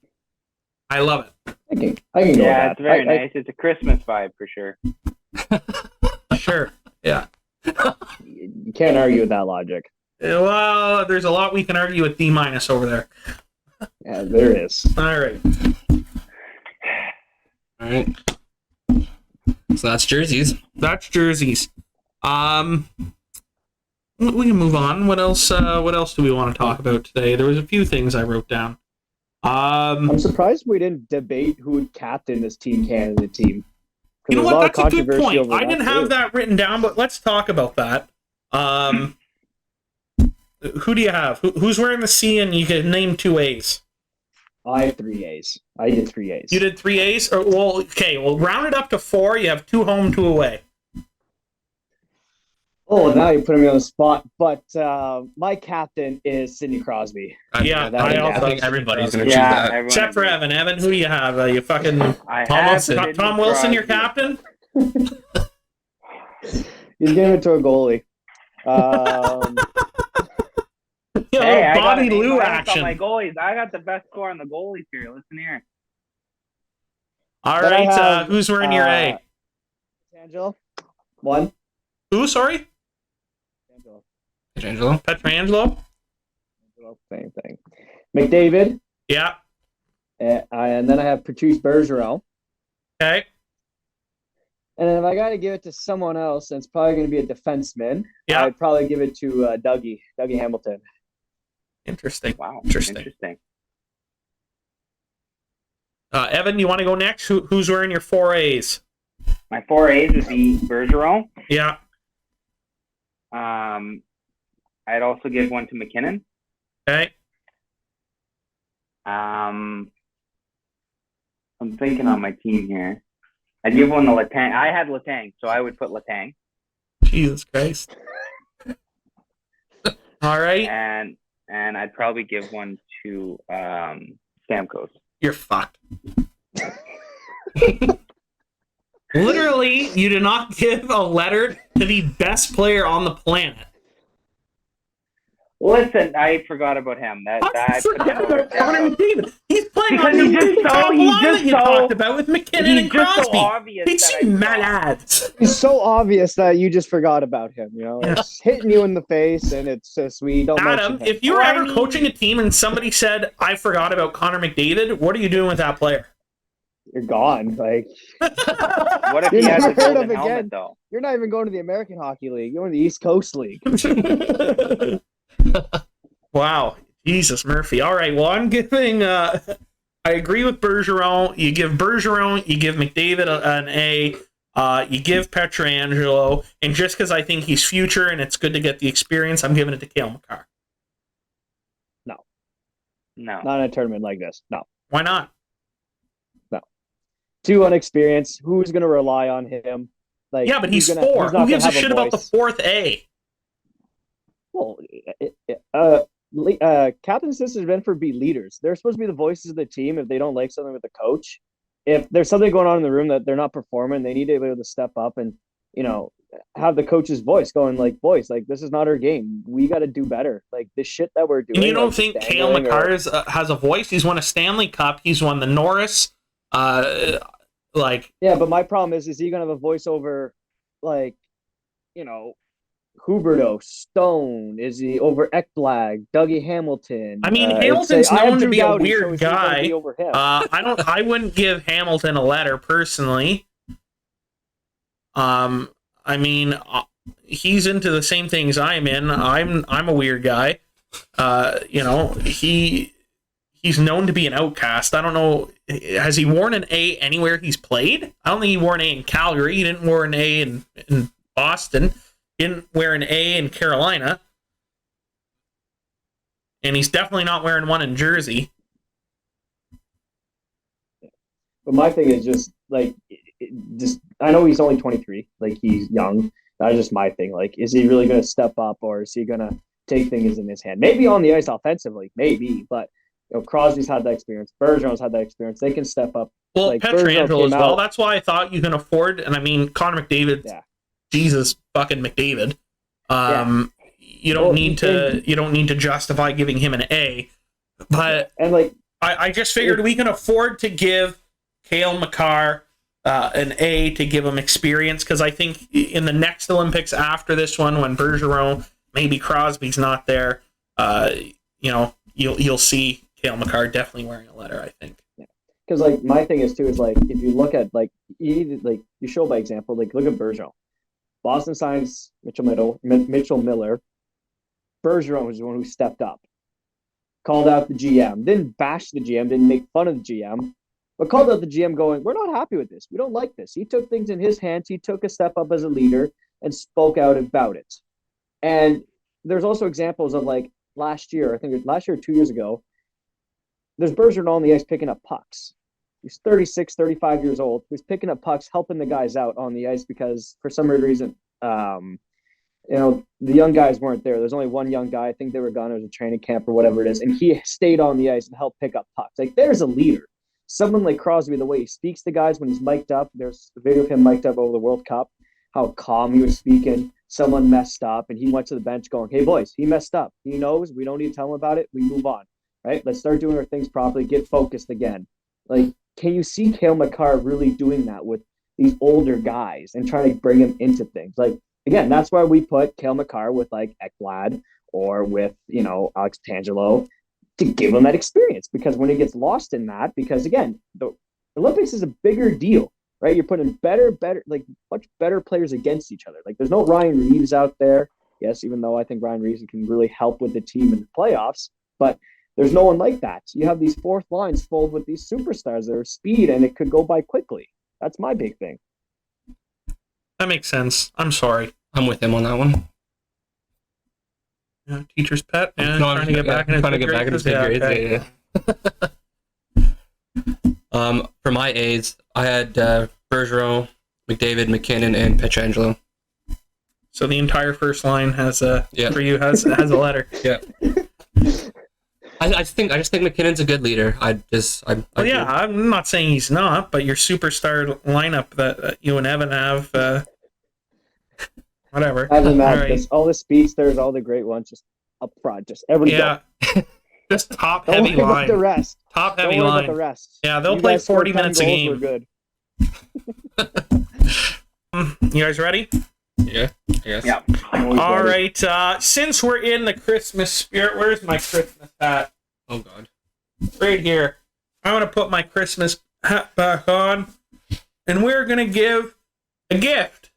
I love it. I can go Yeah, with that. it's very nice. It's a Christmas vibe for sure. Sure. Yeah. You can't argue with that logic. Well, there's a lot we can argue with D- over there. Yeah, there is. All right. All right. So that's jerseys. That's jerseys. We can move on. What else? What else do we want to talk about today? There was a few things I wrote down. I'm surprised we didn't debate who would captain this Team Canada team. You know There's a lot what? of That's a good controversy point. over I didn't have too. that written down, but let's talk about that. Who do you have? Who's wearing the C? And you can name two A's. I have 3 A's. I did 3 A's. You did 3 A's? Well, okay. Well, round it up to 4. You have 2 home, 2 away. Oh, now you're putting me on the spot. But my captain is Sidney Crosby. Yeah, I think everybody's going to choose that. everyone Except for agrees. Evan. Evan, who do you have? You fucking I Tom have Wilson. Sidney Tom Wilson, your Crosby. captain? He's giving it to a goalie. Yeah, Hey, I Bobby got Lou my action. goalies. I got the best score on the goalies here. Listen here. All Then I right, have, who's wearing your A? Angelo. 1. Who, sorry? Angelo. Angelo. Petrangelo? Same thing. McDavid. Yeah. And then I have Patrice Bergeron. Okay. And then if I got to give it to someone else, and it's probably going to be a defenseman, Yeah. I'd probably give it to Dougie Hamilton. Interesting. Wow. Interesting. Evan, you want to go next? Who's wearing your 4 A's? My 4 A's would be Bergeron. Yeah. I'd also give one to McKinnon. Okay. I'm thinking on my team here. I'd give one to Letang. I had Letang, so I would put Letang. Jesus Christ. All right. And I'd probably give one to Stamkos. You're fucked. Literally, you did not give a letter to the best player on the planet. Listen, I forgot about him. I forgot about Connor McDavid. He's playing Because on the he's just top so- line he's just that you so- talked about with McKinnon and He's just Crosby. so obvious It's that I malade. It's so obvious that you just forgot about him. You know, Yeah. it's hitting you in the face, and it's just we don't. Adam, mention him. if you were Well, I ever mean- coaching a team and somebody said, I forgot about Connor McDavid, what are you doing with that player? You're gone. Like What if You he has never a heard golden of helmet, again. though? you're not even going to the American Hockey League. You're in the East Coast League. Wow. Jesus, Murphy. All right, well, I'm giving... I agree with Bergeron. You give Bergeron, you give McDavid an A, you give Petrangelo, and just because I think he's future and it's good to get the experience, I'm giving it to Cale Makar. No. Not in a tournament like this. No. Why not? too unexperienced. Who's going to rely on him? Like, Yeah, but he's who's 4. not Who gives a gonna have shit about the voice? 4th A? Well, captain assistants are meant for be leaders. They're supposed to be the voices of the team. If they don't like something with the coach, if there's something going on in the room that they're not performing, they need to be able to step up and, you know, have the coach's voice going like, boys, like, this is not our game. We got to do better. Like, this shit that we're doing. And you don't like, think Cale dangling or- McCarr has a voice? He's won a Stanley Cup. He's won the Norris. Like, Yeah, but my problem is he going to have a voice over, like, you know, Huberto, Stone? Is he over Ekblad, Dougie Hamilton? I mean, I'd say Hamilton's I have known to Drew be a Doughty, so weird is he gonna guy. be over him? I wouldn't give Hamilton a letter personally. I mean, he's into the same things I'm in. I'm a weird guy. You know, he's known to be an outcast. I don't know. Has he worn an A anywhere he's played? I don't think he wore an A in Calgary. He didn't wear an A in Boston. He didn't wear an A in Carolina. And he's definitely not wearing one in Jersey. But my thing is just like, I know he's only 23, like he's young. That's just my thing. Like, is he really going to step up, or is he going to take things in his hand? Maybe on the ice offensively, maybe, but you know, Crosby's had that experience. Bergeron's had that experience. They can step up. Well, like, Pietrangelo as well. out. That's why I thought you can afford. And I mean, Connor McDavid. Yeah. Jesus fucking McDavid. You don't need to justify giving him an A. But And like, I just figured we can afford to give Cale McCarr an A to give him experience, because I think in the next Olympics after this one, when Bergeron, maybe Crosby's not there, you know, you'll see Cale McCarr definitely wearing a letter, I think. because like my thing is too is like, if you look at like you show by example, like look at Bergeron. Boston signs Mitchell Miller. Bergeron was the one who stepped up, called out the GM, didn't bash the GM, didn't make fun of the GM, but called out the GM going, we're not happy with this. We don't like this. He took things in his hands. He took a step up as a leader and spoke out about it. And there's also examples of like last year, I think it was last year or 2 years ago, there's Bergeron on the ice picking up pucks. He's 36, 35 years old. He's picking up pucks, helping the guys out on the ice because for some reason, you know, the young guys weren't there. There's only one young guy. I think they were gone. It was a training camp or whatever it is. And he stayed on the ice and helped pick up pucks. Like, there's a leader. Someone like Crosby, the way he speaks to guys when he's mic'd up. There's a video of him mic'd up over the World Cup, how calm he was speaking. Someone messed up, and he went to the bench going, hey, boys, he messed up. He knows. We don't need to tell him about it. We move on, right? Let's start doing our things properly, get focused again. Like, can you see Cale McCarr really doing that with these older guys and trying to bring him into things? Like, again, that's why we put Cale McCarr with like Ekblad or with, you know, Alex Pietrangelo to give him that experience, because when he gets lost in that, because again, the Olympics is a bigger deal, right? You're putting like much better players against each other. Like, there's no Ryan Reeves out there. Yes, even though I think Ryan Reeves can really help with the team in the playoffs, but there's no one like that. You have these fourth lines filled with these superstars that are speed, and it could go by quickly. That's my big thing. That makes sense. I'm sorry. I'm with him on that one. Yeah, teacher's pet. Yeah, No, I'm trying to get back in his good grades. Yeah. For my A's, I had Bergeron, McDavid, McKinnon, and Pietrangelo. So the entire first line has a Yeah. for you has a letter. Yeah. I just think McKinnon's a good leader. Well, yeah, I'm not saying he's not, but your superstar lineup that you and Evan have, whatever. Evan, All right. all the speedsters, all the great ones, just up front, just everybody. Yeah, just top Don't heavy worry line. about the rest. Top Don't heavy worry line. about the rest. Yeah, they'll You play guys scored 40 10 minutes a goals, game. We're good. You guys ready? Yeah. I guess. Yeah. All right. Since we're in the Christmas spirit, where's my Christmas hat? Oh God. Right here. I'm going to put my Christmas hat back on, and we're going to give a gift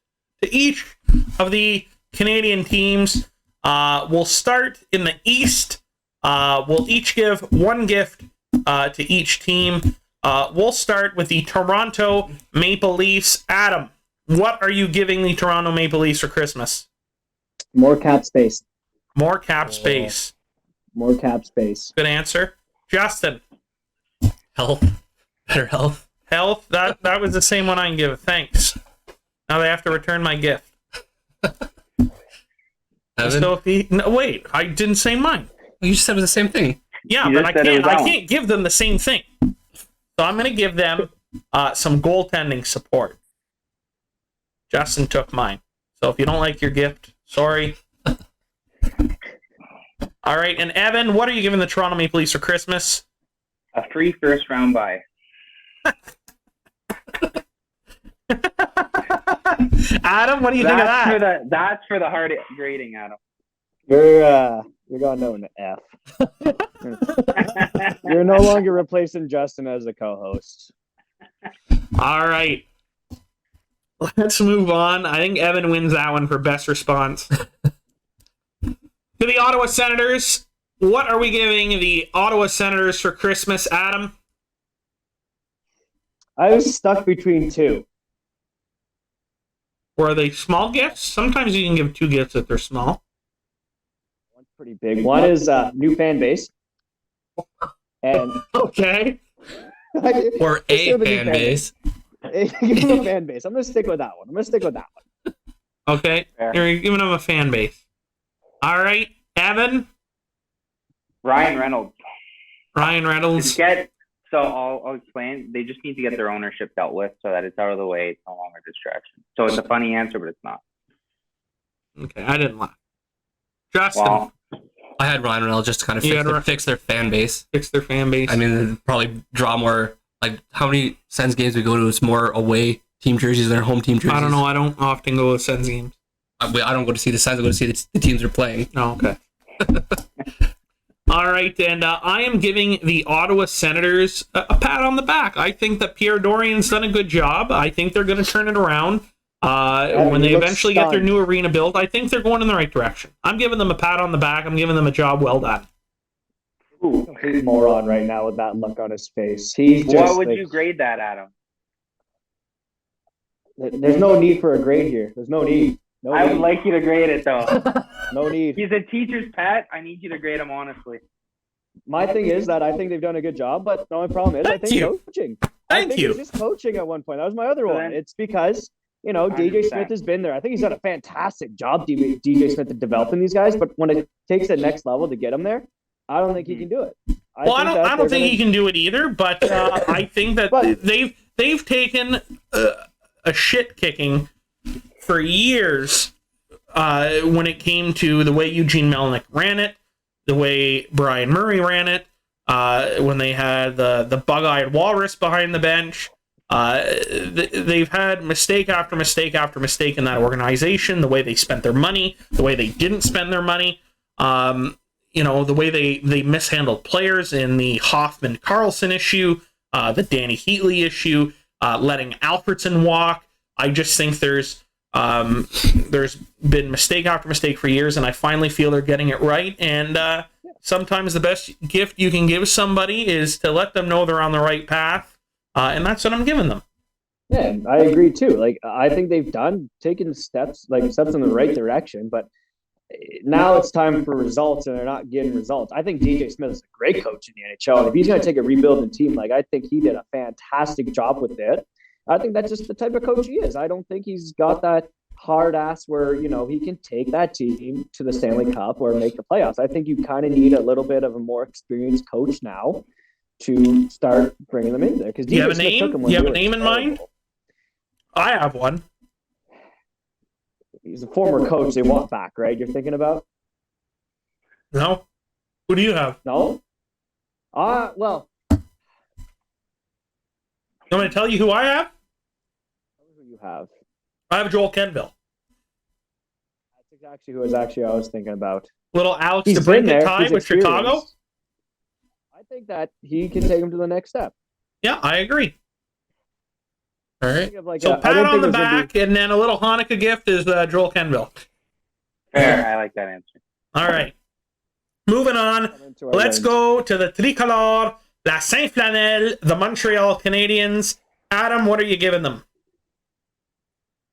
to each of the Canadian teams. We'll start in the East. We'll each give one gift to each team. We'll start with the Toronto Maple Leafs. Adam, what are you giving the Toronto Maple Leafs for Christmas? More cap space. More cap space. More cap space. Good answer. Justin. Health. Better health. Health. That was the same one I can give. Thanks. Now they have to return my gift. Evan? So if he, no, wait, I didn't say mine. You just said it was the same thing. Yeah, You but just I said it can't. was I that can't give them the same thing. So I'm going to give them some goaltending support. Justin took mine. So if you don't like your gift, sorry. All right, and Evan, what are you giving the Toronto Maple Leafs for Christmas? A free first round bye. Adam, what do you think of that? That's for the hard grading, Adam. You're going to an F. You're no longer replacing Justin as a co-host. All right. Let's move on. I think Evan wins that one for best response. To the Ottawa Senators, what are we giving the Ottawa Senators for Christmas, Adam? I was stuck between two. Were they small gifts? Sometimes you can give two gifts if they're small. One's pretty big. One is new fan base. And Okay. Or a fan base. Give them a fan base. I'm going to stick with that one. Okay. Fair. You're giving them a fan base. All right. Evan? Ryan Reynolds. Ryan Reynolds. So I'll explain. They just need to get their ownership dealt with so that it's out of the way. It's no longer a distraction. So it's a funny answer, but it's not. Okay, I didn't laugh. Justin. Well, I had Ryan Reynolds just to kind of fix their fan base. Fix their fan base. I mean, they'd probably draw more. Like, how many Sens games we go to is more away team jerseys than home team jerseys? I don't know. I don't often go to Sens games. I don't go to see the Sens. I go to see the teams they're playing. Oh, okay. All right, and I am giving the Ottawa Senators a pat on the back. I think that Pierre Dorian's done a good job. I think they're going to turn it around when they eventually get their new arena built. I think they're going in the right direction. I'm giving them a pat on the back. I'm giving them a job well done. Ooh, he's a moron right now with that look on his face. He's just, what would you grade that, Adam? There's no need for a grade here. There's no need. I would like you to grade it, though. No need. He's a teacher's pet. I need you to grade him honestly. My thing is that I think they've done a good job, but the only problem is I think coaching. I think it's just coaching at one point. That was my other one. It's because, DJ Smith has been there. I think he's done a fantastic job, DJ Smith, at developing these guys, but when it takes the next level to get them there, I don't think he can do it. I don't think he can do it either, but I think that they've taken a shit kicking for years when it came to the way Eugene Melnyk ran it, the way Brian Murray ran it, when they had the bug-eyed walrus behind the bench. They've had mistake after mistake after mistake in that organization, the way they spent their money, the way they didn't spend their money, the way they mishandled players in the Hoffman-Karlsson issue, the Danny Heatley issue, letting Alfredson walk. I just think there's been mistake after mistake for years, and I finally feel they're getting it right. And sometimes the best gift you can give somebody is to let them know they're on the right path, and that's what I'm giving them. Yeah, I agree too. Like, I think they've taken steps in the right direction, but now it's time for results, and they're not getting results. I think DJ Smith is a great coach in the NHL. And if he's going to take a rebuilding team, I think he did a fantastic job with it. I think that's just the type of coach he is. I don't think he's got that hard ass where, he can take that team to the Stanley Cup or make the playoffs. I think you kind of need a little bit of a more experienced coach now to start bringing them in there. Because you have a name? You have a name in mind? I have one. He's a former coach they want back, right? You're thinking about? No. Who do you have? No? Well. You want me to tell you who I have? Who you have? I have Joel Kenville. That's exactly who I was thinking about. Little Alex DeBrincat tie with Chicago? I think that he can take him to the next step. Yeah, I agree. All right. So pat on the back, and then a little Hanukkah gift is Joel Kenville. Fair. I like that answer. All right. Moving on. Let's go to the Tricolore, La Saint-Flanelle, the Montreal Canadiens. Adam, what are you giving them?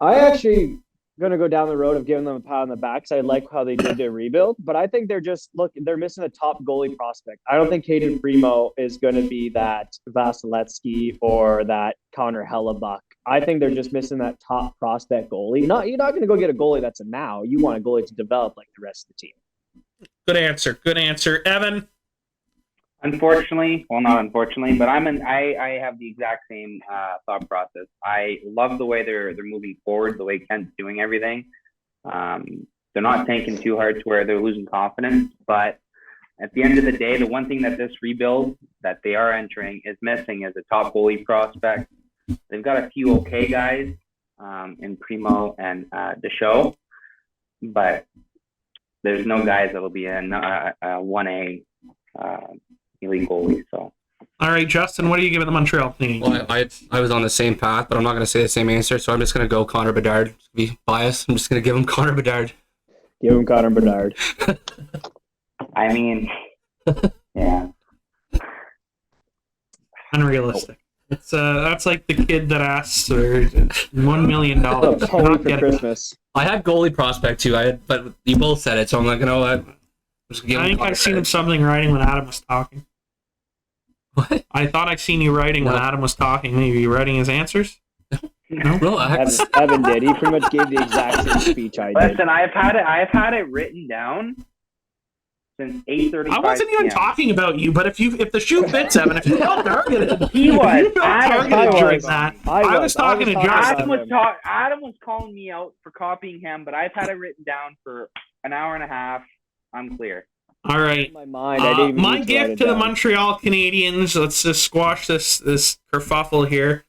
I actually going to go down the road of giving them a pat on the back because I like how they did their rebuild. But I think they're missing a top goalie prospect. I don't think Caden Primo is going to be that Vasilevsky or that Connor Hellebuck. I think they're just missing that top prospect goalie. You're not going to go get a goalie that's a now. You want a goalie to develop like the rest of the team. Good answer. Good answer. Evan? Unfortunately, well, not unfortunately, but I have the exact same thought process. I love the way they're moving forward, the way Kent's doing everything. They're not tanking too hard to where they're losing confidence, but at the end of the day, the one thing that this rebuild that they are entering is missing is a top goalie prospect. They've got a few okay guys in Primo and Deschaux, but there's no guys that'll be in 1A elite goalie. So, all right, Justin, what are you giving the Montreal Canadiens? Well, I was on the same path, but I'm not going to say the same answer, so I'm just going to go Connor Bedard. To be biased, I'm just going to give him Connor Bedard. Give him Connor Bedard. I mean, yeah. Unrealistic. It's that's like the kid that asks for $1 million. Pony for Christmas. I had goalie prospect too. But you both said it, so I'm like, you know what? I think I've seen him something writing when Adam was talking. What? I thought I'd seen you writing when Adam was talking. Maybe you writing his answers? No? Relax. Evan did. He pretty much gave the exact same speech I did. Listen, I've had it written down since 8:35. I wasn't even talking about you, but if the shoe fits, Evan, if you felt targeted, He was. if you felt targeted during that. I was talking to Justin. Adam was calling me out for copying him, but I've had it written down for an hour and a half. I'm clear. All right. In my mind, I didn't even my need to write gift it to the down. Montreal Canadiens. Let's just squash this kerfuffle here.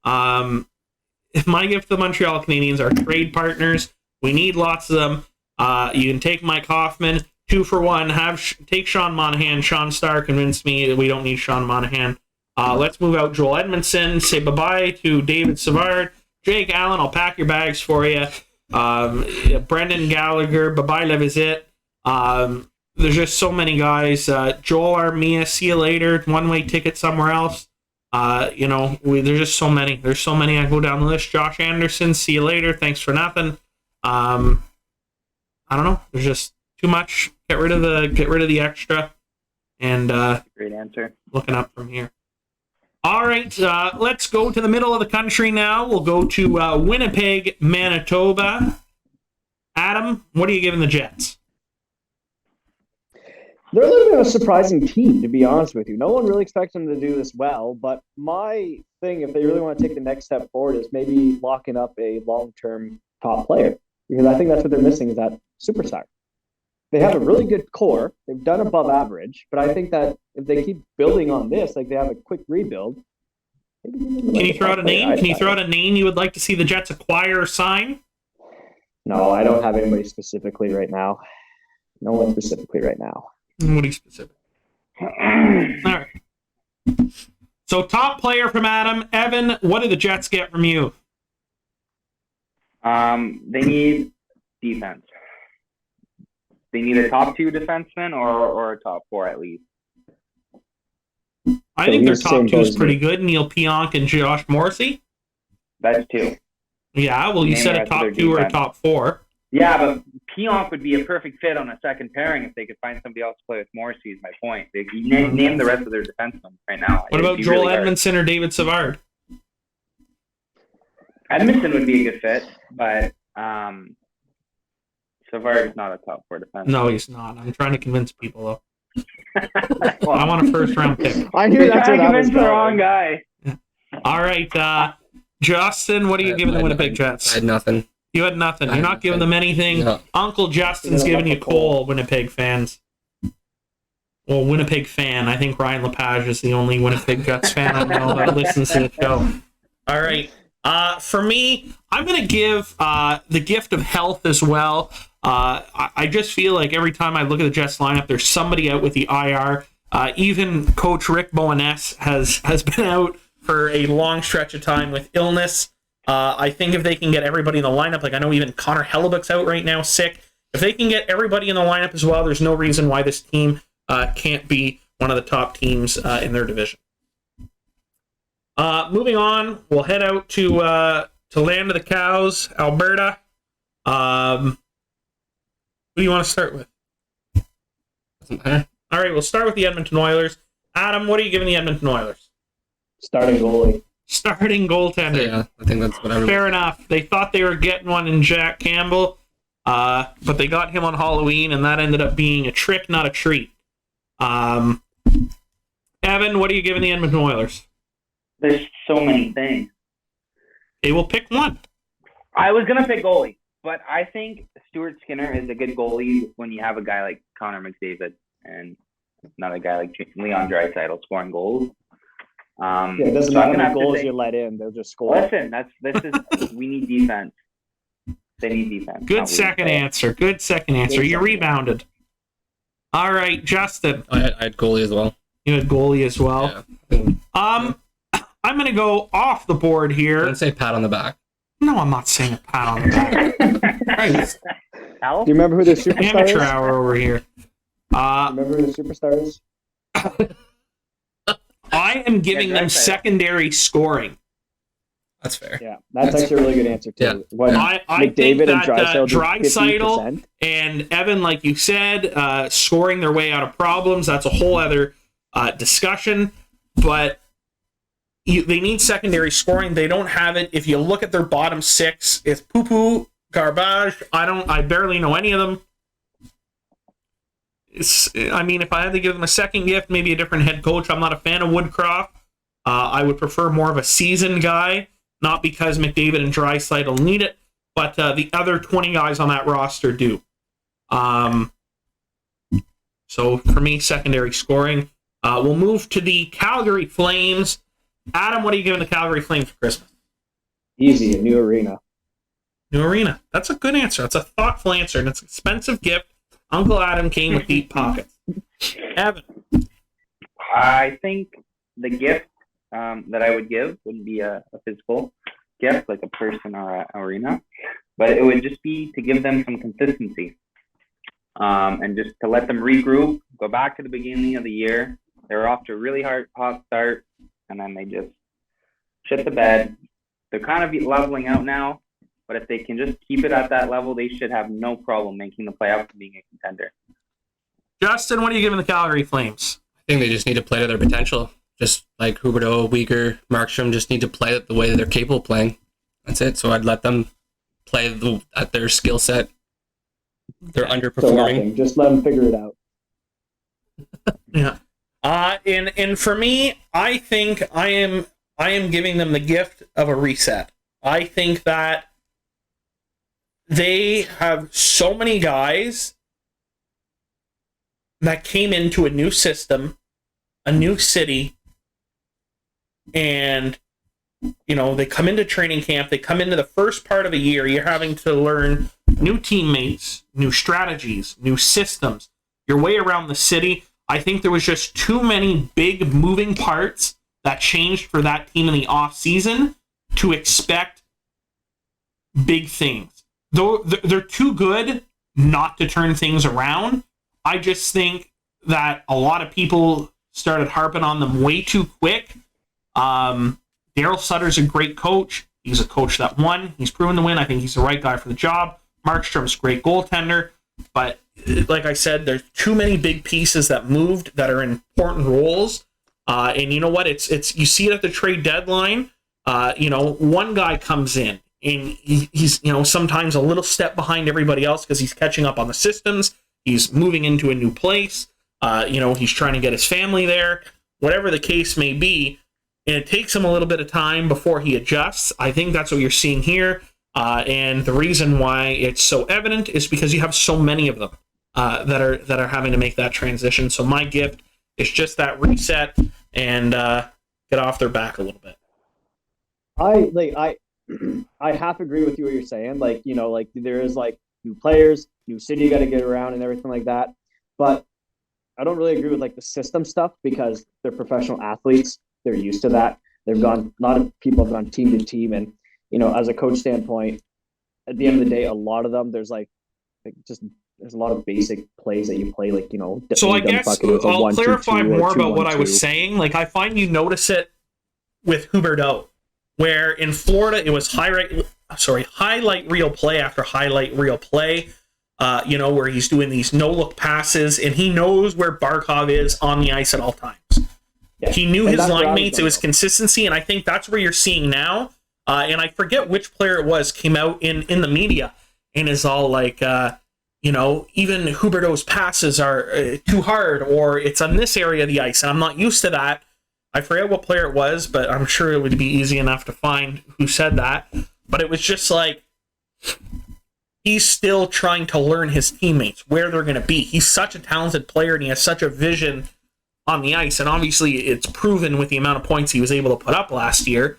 My gift to the Montreal Canadiens are trade partners. We need lots of them. You can take Mike Hoffman, 2 for 1. Take Sean Monahan. Sean Starr convinced me that we don't need Sean Monahan. Let's move out Joel Edmondson. Say bye-bye to David Savard. Jake Allen, I'll pack your bags for you. Brendan Gallagher, bye-bye Levisit. There's just so many guys. Joel Armia, see you later. One-way ticket somewhere else. There's just so many. There's so many. I go down the list. Josh Anderson, see you later. Thanks for nothing. I don't know. There's just too much. Get rid of the extra. And Great answer. looking up from here. All right, let's go to the middle of the country now. We'll go to Winnipeg, Manitoba. Adam, what are you giving the Jets? They're a little bit of a surprising team, to be honest with you. No one really expects them to do this well, but my thing, if they really want to take the next step forward, is maybe locking up a long-term top player, because I think that's what they're missing is that superstar. They have a really good core. They've done above average, but I think that if they keep building on this, like they have a quick rebuild. Can you throw out a name? Can you throw out a name you would like to see the Jets acquire or sign? No, I don't have anybody specifically right now. No one specifically right now. What are you specific? All right. So top player from Adam. Evan, what do the Jets get from you? They need defense. They need a top 2 defenseman or a top 4 at least. I think their top 2 is pretty good. Neil Pionk and Josh Morrissey. That's 2. Yeah, well, you said a top 2 or a top 4. Yeah, but Pionk would be a perfect fit on a second pairing if they could find somebody else to play with Morrissey, is my point. They name the rest of their defensemen right now. What about Joel Edmondson or David Savard? Edmondson would be a good fit, but Savard is not a top 4 defenseman. No, he's not. I'm trying to convince people, though. I want a first-round pick. I knew that's where that was the wrong going. guy. All right, Justin, what are you giving the Winnipeg Jets? I had nothing. You had nothing. You're not giving them anything. No. Uncle Justin's giving you coal, Winnipeg fans. Well, Winnipeg fan. I think Ryan Lepage is the only Winnipeg Jets fan I know that listens to the show. All right. For me, I'm going to give the gift of health as well. I just feel like every time I look at the Jets lineup, there's somebody out with the IR. Even Coach Rick Bowness has been out for a long stretch of time with illness. I think if they can get everybody in the lineup, like I know even Connor Hellebuck's out right now sick. If they can get everybody in the lineup as well, there's no reason why this team can't be one of the top teams in their division. Moving on, we'll head out to Land of the Cows, Alberta. Who do you want to start with? Doesn't matter. All right, we'll start with the Edmonton Oilers. Adam, what are you giving the Edmonton Oilers? Starting goalie. Starting goaltender. Yeah, I think that's what Fair enough. They thought they were getting one in Jack Campbell, but they got him on Halloween, and that ended up being a trick, not a treat. Evan, what are you giving the Edmonton Oilers? There's so many things. They will pick one. I was gonna pick goalie, but I think Stuart Skinner is a good goalie when you have a guy like Connor McDavid and not a guy like Leon Draisaitl scoring goals. It doesn't matter how many goals you let in; they'll just score. Listen, we need defense. They need defense. Good second answer. Good second answer. You rebounded. All right, Justin. I had goalie as well. You had goalie as well. Yeah. I'm going to go off the board here. Don't say pat on the back. No, I'm not saying a pat on the back. Right. Al? Do you remember who the superstar Amateur is? hour over here. Remember who the superstar is? I am giving them secondary scoring. That's fair. Yeah, that's actually a really good answer too. Yeah. When I think McDavid and that Draisaitl Draisaitl and Evan, like you said, scoring their way out of problems, that's a whole other discussion. But they need secondary scoring. They don't have it. If you look at their bottom six, it's poo-poo, garbage. I barely know any of them. If I had to give them a second gift, maybe a different head coach. I'm not a fan of Woodcroft. I would prefer more of a seasoned guy, not because McDavid and Draisaitl need it, but the other 20 guys on that roster do. So for me, secondary scoring. We'll move to the Calgary Flames. Adam, what are you giving the Calgary Flames for Christmas? Easy, a new arena. New arena. That's a good answer. That's a thoughtful answer, and it's an expensive gift. Uncle Adam came with deep pockets. Evan. I think the gift that I would give wouldn't be a physical gift, like a person or an arena, but it would just be to give them some consistency and just to let them regroup, go back to the beginning of the year. They were off to a really hot start, and then they just shit the bed. They're kind of leveling out now, but if they can just keep it at that level, they should have no problem making the playoffs and being a contender. Justin, what are you giving the Calgary Flames? I think they just need to play to their potential. Just like Huberdeau, Weegar, Markstrom just need to play the way that they're capable of playing. That's it. So I'd let them play at their skill set. They're underperforming. Just let them figure it out. Yeah. And for me, I think I am giving them the gift of a reset. I think that they have so many guys that came into a new system, a new city, and they come into training camp, they come into the first part of the year, you're having to learn new teammates, new strategies, new systems, your way around the city. I think there was just too many big moving parts that changed for that team in the off season to expect big things. Though they're too good not to turn things around. I just think that a lot of people started harping on them way too quick. Daryl Sutter's a great coach. He's a coach that won. He's proven to win. I think he's the right guy for the job. Markstrom's a great goaltender. But like I said, there's too many big pieces that moved that are in important roles. And you know what? It's you see it at the trade deadline. One guy comes in and he's sometimes a little step behind everybody else because he's catching up on the systems. He's moving into a new place. He's trying to get his family there. Whatever the case may be, and it takes him a little bit of time before he adjusts. I think that's what you're seeing here. And the reason why it's so evident is because you have so many of them that are having to make that transition. So my gift is just that reset and get off their back a little bit. I half agree with you what you're saying. There is new players, new city you got to get around and everything like that. But I don't really agree with the system stuff because they're professional athletes. They're used to that. A lot of people have gone team to team, and as a coach standpoint, at the end of the day, a lot of them there's a lot of basic plays that you play, So I guess I'll clarify more about what I was saying. I find you notice it with Huberdeau, where in Florida it was high highlight reel play after highlight reel play. Where he's doing these no-look passes, and he knows where Barkov is on the ice at all times. Yeah. He knew his line mates. It was consistency, and I think that's where you're seeing now. And I forget which player it was came out in the media and is all like, even Huberdeau's passes are too hard, or it's on this area of the ice, and I'm not used to that. I forget what player it was, but I'm sure it would be easy enough to find who said that. But it was just like, he's still trying to learn his teammates, where they're going to be. He's such a talented player, and he has such a vision on the ice, and obviously it's proven with the amount of points he was able to put up last year.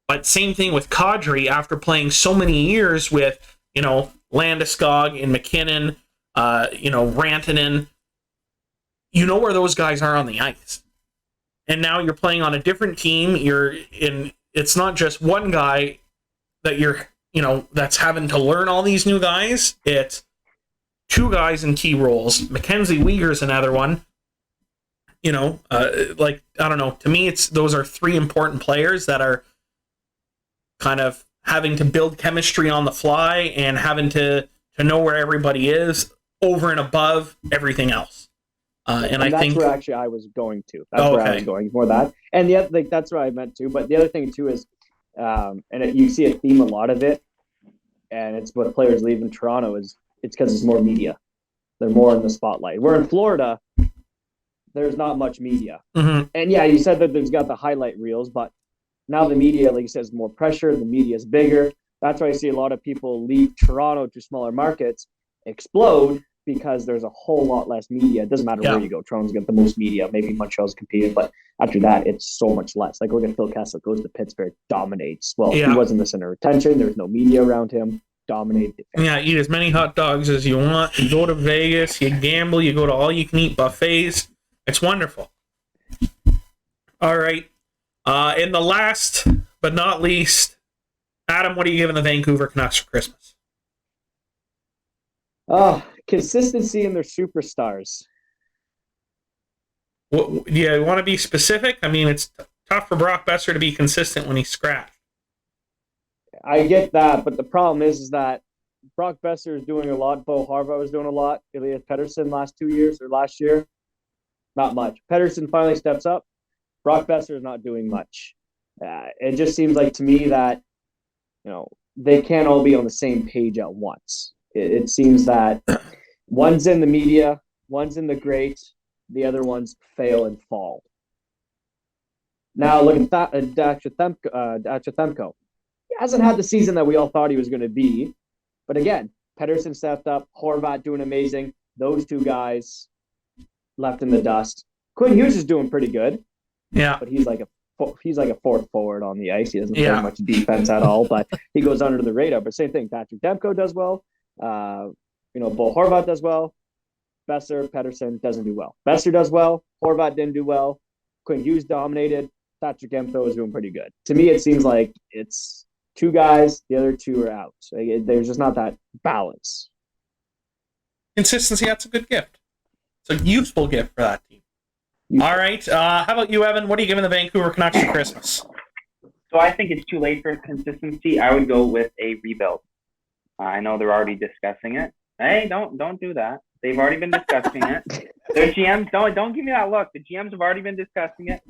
But same thing with Kadri, after playing so many years with, Landeskog and McKinnon, Rantanen. You know where those guys are on the ice. And now you're playing on a different team. It's not just one guy that that's having to learn all these new guys. It's two guys in key roles. Mackenzie Weegar's another one. I don't know. To me, those are three important players that are kind of having to build chemistry on the fly and having to know where everybody is over and above everything else. And I think where actually I was going to. That's where I was going for that. And that's what I meant to. But the other thing too is, you see a theme, a lot of it, and it's what players leaving Toronto it's because it's more media. They're more in the spotlight. We're in Florida. There's not much media. Mm-hmm. And yeah, you said that there's got the highlight reels, but now the media, like you said, is more pressure. The media is bigger. That's why I see a lot of people leave Toronto to smaller markets, explode, because there's a whole lot less media. It doesn't matter where you go. Toronto's got the most media. Maybe Montreal's competing, but after that, it's so much less. Like, look at Phil Kessel, goes to Pittsburgh, dominates. Well, he wasn't the center of attention. There was no media around him. Dominated. Yeah, eat as many hot dogs as you want. You go to Vegas, you gamble, you go to all-you-can-eat buffets. It's wonderful. All right. And the last but not least, Adam, what are you giving the Vancouver Canucks for Christmas? Consistency in their superstars. Do you want to be specific? I mean, it's tough for Brock Besser to be consistent when he's scratched. I get that, but the problem is that Brock Besser is doing a lot. Bo Horvat was doing a lot. Elias Pettersson last year, not much. Pettersson finally steps up. Brock Besser is not doing much. It just seems like to me that they can't all be on the same page at once. It seems that one's in the media, one's in the great, the other ones fail and fall. Now look at Dachathemko. He hasn't had the season that we all thought he was going to be. But again, Pettersson stepped up, Horvat doing amazing. Those two guys left in the dust. Quinn Hughes is doing pretty good. Yeah. But he's like a fourth forward on the ice. He doesn't play much defense at all, but he goes under the radar. But same thing, Patrick Demko does well. Bo Horvat does well. Besser, Pettersson doesn't do well. Besser does well. Horvat didn't do well. Quinn Hughes dominated. Patrick Demko is doing pretty good. To me, it seems like it's two guys, the other two are out. There's just not that balance. Consistency, that's a good gift. It's a useful gift for that team. All right. How about you, Evan? What are you giving the Vancouver Canucks for Christmas? So I think it's too late for consistency. I would go with a rebuild. I know they're already discussing it. Hey, don't do that. They've already been discussing it. Their GMs, don't give me that look. The GMs have already been discussing it.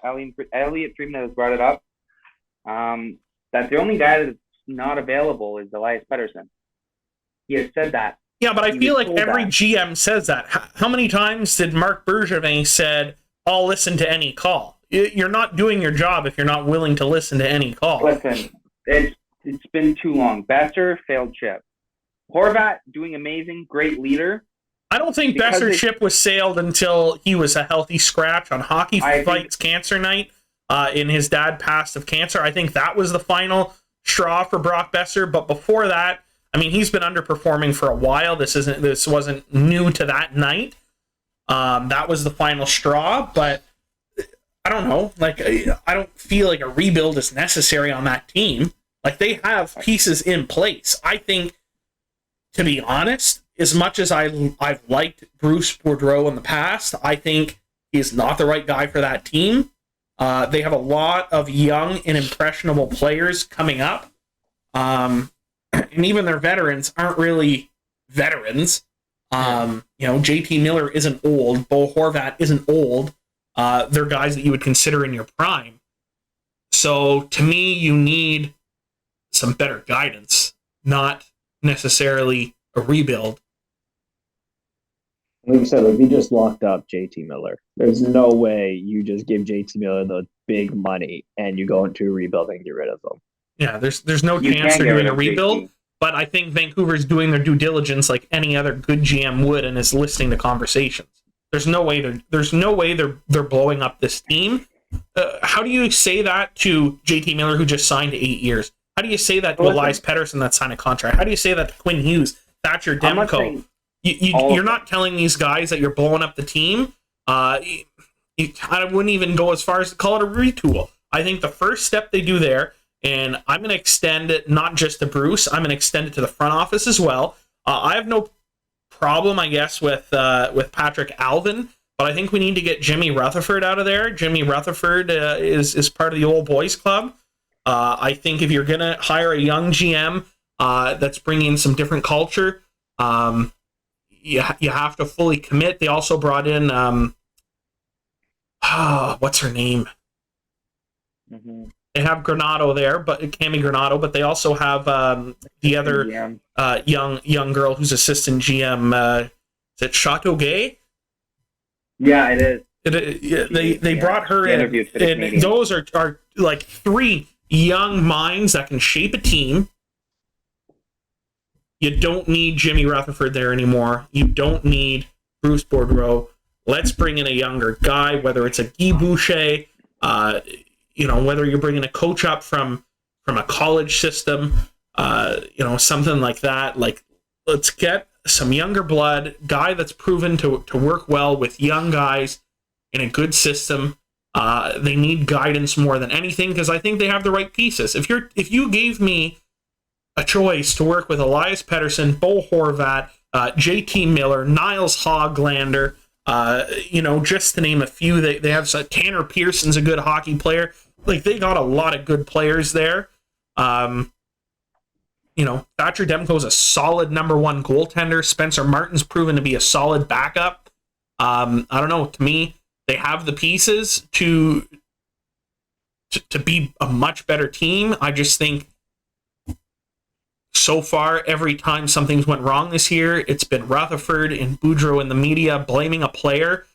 Elliot Friedman has brought it up. That the only guy that's not available is Elias Pettersson. He has said that. Yeah, but I feel like every GM says that. How many times did Marc Bergevin said, "I'll listen to any call"? You're not doing your job if you're not willing to listen to any call. Listen, it's been too long. Besser, failed ship. Horvat, doing amazing, great leader. I don't think Besser's ship was sailed until he was a healthy scratch on Hockey Fights Cancer Night. And his dad passed of cancer. I think that was the final straw for Brock Besser. But before that, I mean, he's been underperforming for a while. This wasn't new to that night. That was the final straw. But I don't know. Like, I don't feel like a rebuild is necessary on that team. Like, they have pieces in place. I think, to be honest, as much as I've liked Bruce Boudreau in the past, I think he's not the right guy for that team. They have a lot of young and impressionable players coming up. and even their veterans aren't really veterans. JT Miller isn't old. Bo Horvat isn't old. They're guys that you would consider in your prime. So to me, you need some better guidance, not necessarily a rebuild. Like you said, we just locked up JT Miller. There's no way you just give JT Miller the big money and you go into a rebuild and get rid of him. Yeah, there's no You chance can they're get doing rid a of rebuild, JT. but I think Vancouver's doing their due diligence like any other good GM would and is listening to conversations. There's no way they're blowing up this team. How do you say that to JT Miller, who just signed 8 years? How do you say that to Elias Pettersson that signed a contract? How do you say that to Quinn Hughes, Thatcher I'm not Demko? saying You're not telling these guys that you're blowing up the team. I wouldn't even go as far as to call it a retool. I think the first step they do there, and I'm going to extend it not just to Bruce, I'm going to extend it to the front office as well. I have no problem, I guess, with Patrick Alvin, but I think we need to get Jimmy Rutherford out of there. Jimmy Rutherford is part of the old boys club. I think if you're going to hire a young GM that's bringing some different culture, you have to fully commit. They also brought in what's her name? Mm-hmm. They have Granado there, but Cami Granado, but they also have the other young girl who's assistant GM. Is it Chateau Gay? Yeah, it is. They brought her in, and those are like 3 young minds that can shape a team. You don't need Jimmy Rutherford there anymore. You don't need Bruce Boudreau. Let's bring in a younger guy, whether it's a Guy Boucher, whether you're bringing a coach up from a college system, something like that. Like, let's get some younger blood, guy that's proven to work well with young guys in a good system. They need guidance more than anything because I think they have the right pieces. If you gave me a choice to work with Elias Pettersson, Bo Horvat, JT Miller, Niles Hoglander, just to name a few, they have Tanner Pearson's a good hockey player. Like, they got a lot of good players there. Thatcher Demko's a solid number 1 goaltender. Spencer Martin's proven to be a solid backup. I don't know. To me, they have the pieces to be a much better team. I just think so far, every time something's went wrong this year, it's been Rutherford and Boudreau in the media blaming a player.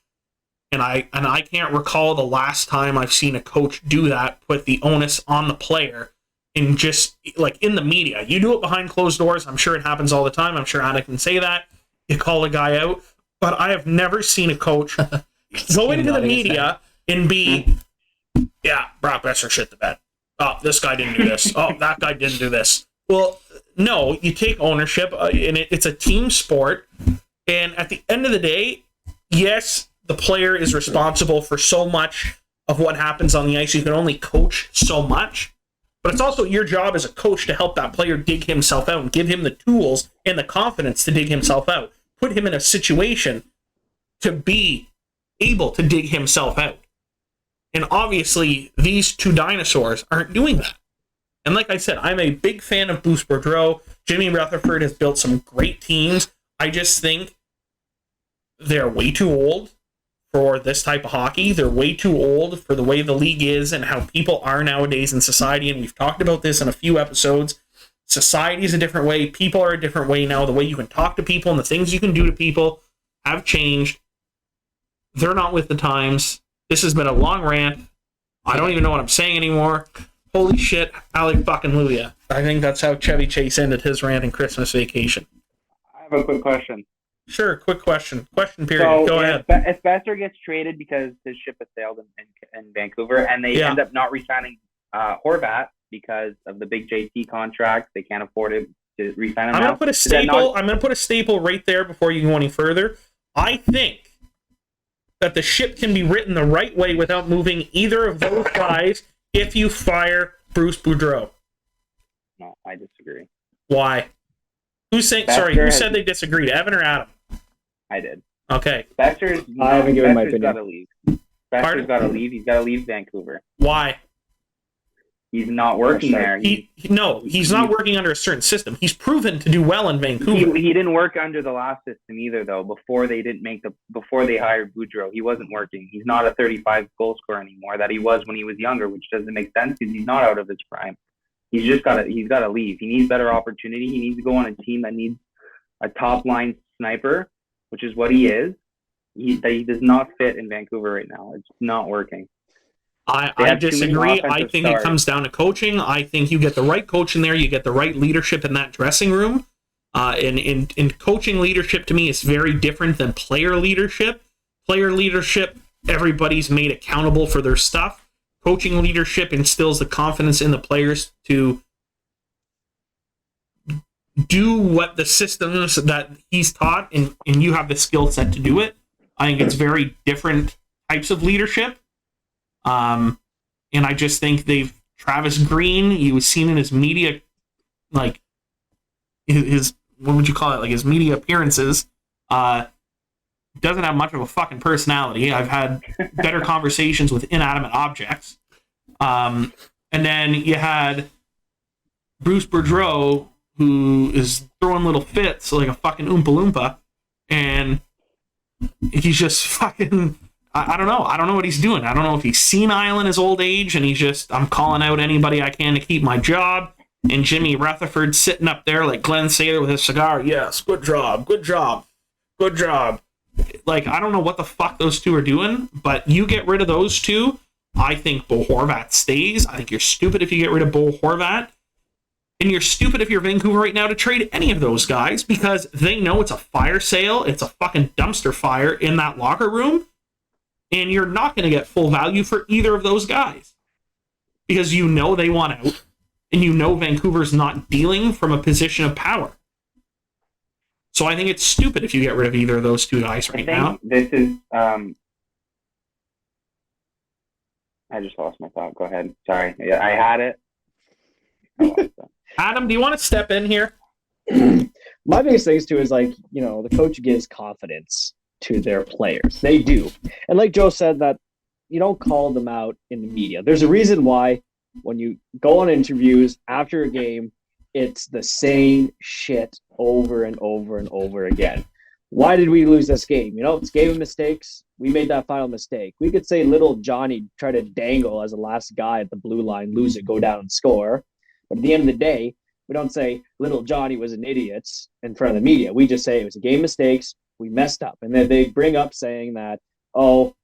And I can't recall the last time I've seen a coach do that, put the onus on the player, and just like in the media. You do it behind closed doors. I'm sure it happens all the time. I'm sure Anna can say that. You call a guy out. But I have never seen a coach go into the media and be, yeah, Brock Besser shit the bed. Oh, this guy didn't do this. Oh, that guy didn't do this. Well, no, you take ownership, and it's a team sport. And at the end of the day, yes, the player is responsible for so much of what happens on the ice. You can only coach so much. But it's also your job as a coach to help that player dig himself out and give him the tools and the confidence to dig himself out. Put him in a situation to be able to dig himself out. And obviously, these 2 dinosaurs aren't doing that. And like I said, I'm a big fan of Bruce Boudreau. Jimmy Rutherford has built some great teams. I just think they're way too old for this type of hockey. They're way too old for the way the league is and how people are nowadays in society. And we've talked about this in a few episodes. Society is a different way. People are a different way now. The way you can talk to people and the things you can do to people have changed. They're not with the times. This has been a long rant. I don't even know what I'm saying anymore. Holy shit, Alec fucking Luya. I think that's how Chevy Chase ended his rant in Christmas Vacation. I have a quick question. Sure, quick question. Question period. So Go ahead. If Besser gets traded because his ship has sailed in Vancouver, and they end up not re-signing Horvat because of the big JT contract, they can't afford it to re-sign him. I'm gonna put a staple right there before you go any further. I think that the ship can be written the right way without moving either of those guys if you fire Bruce Boudreau. No, I disagree. Why? Who said they disagreed? Evan or Adam? I did. Okay. I haven't given my opinion. Besser's got to leave. He's got to leave Vancouver. Why? He's not working there. He's not working under a certain system. He's proven to do well in Vancouver. He didn't work under the last system either, though. Before they hired Boudreau, he wasn't working. He's not a 35 goal scorer anymore that he was when he was younger, which doesn't make sense because he's not out of his prime. He's got to leave. He needs better opportunity. He needs to go on a team that needs a top line sniper, which is what he is. He does not fit in Vancouver right now. It's not working. I disagree. I think it comes down to coaching. I think you get the right coach in there. You get the right leadership in that dressing room. And coaching leadership to me is very different than player leadership. Player leadership, everybody's made accountable for their stuff. Coaching leadership instills the confidence in the players to do what the systems that he's taught, and you have the skill set to do it. I think it's very different types of leadership. And I just think Travis Green, he was seen in his media, like his what would you call it? Like his media appearances, doesn't have much of a fucking personality. I've had better conversations with inanimate objects. And then you had Bruce Boudreau, who is throwing little fits like a fucking Oompa Loompa, and he's just fucking... I don't know. I don't know what he's doing. I don't know if he's senile in his old age and he's just, I'm calling out anybody I can to keep my job. And Jimmy Rutherford sitting up there like Glenn Saylor with his cigar. Yes, good job, good job, good job. Like, I don't know what the fuck those two are doing, but you get rid of those two, I think Bo Horvat stays. I think you're stupid if you get rid of Bo Horvat. And you're stupid if you're Vancouver right now to trade any of those guys because they know it's a fire sale. It's a fucking dumpster fire in that locker room. And you're not going to get full value for either of those guys because you know they want out and you know Vancouver's not dealing from a position of power. So I think it's stupid if you get rid of either of those two guys right now. This is... I just lost my thought. Go ahead. Sorry. Yeah, I had it. Adam, do you want to step in here? My biggest thing too is like, the coach gives confidence to their players. They do. And like Joe said, that you don't call them out in the media. There's a reason why when you go on interviews after a game, it's the same shit over and over and over again. Why did we lose this game? It's game of mistakes. We made that final mistake. We could say little Johnny tried to dangle as the last guy at the blue line, lose it, go down and score. But at the end of the day, we don't say little Johnny was an idiot in front of the media. We just say it was a game of mistakes. We messed up. And then they bring up saying that, oh,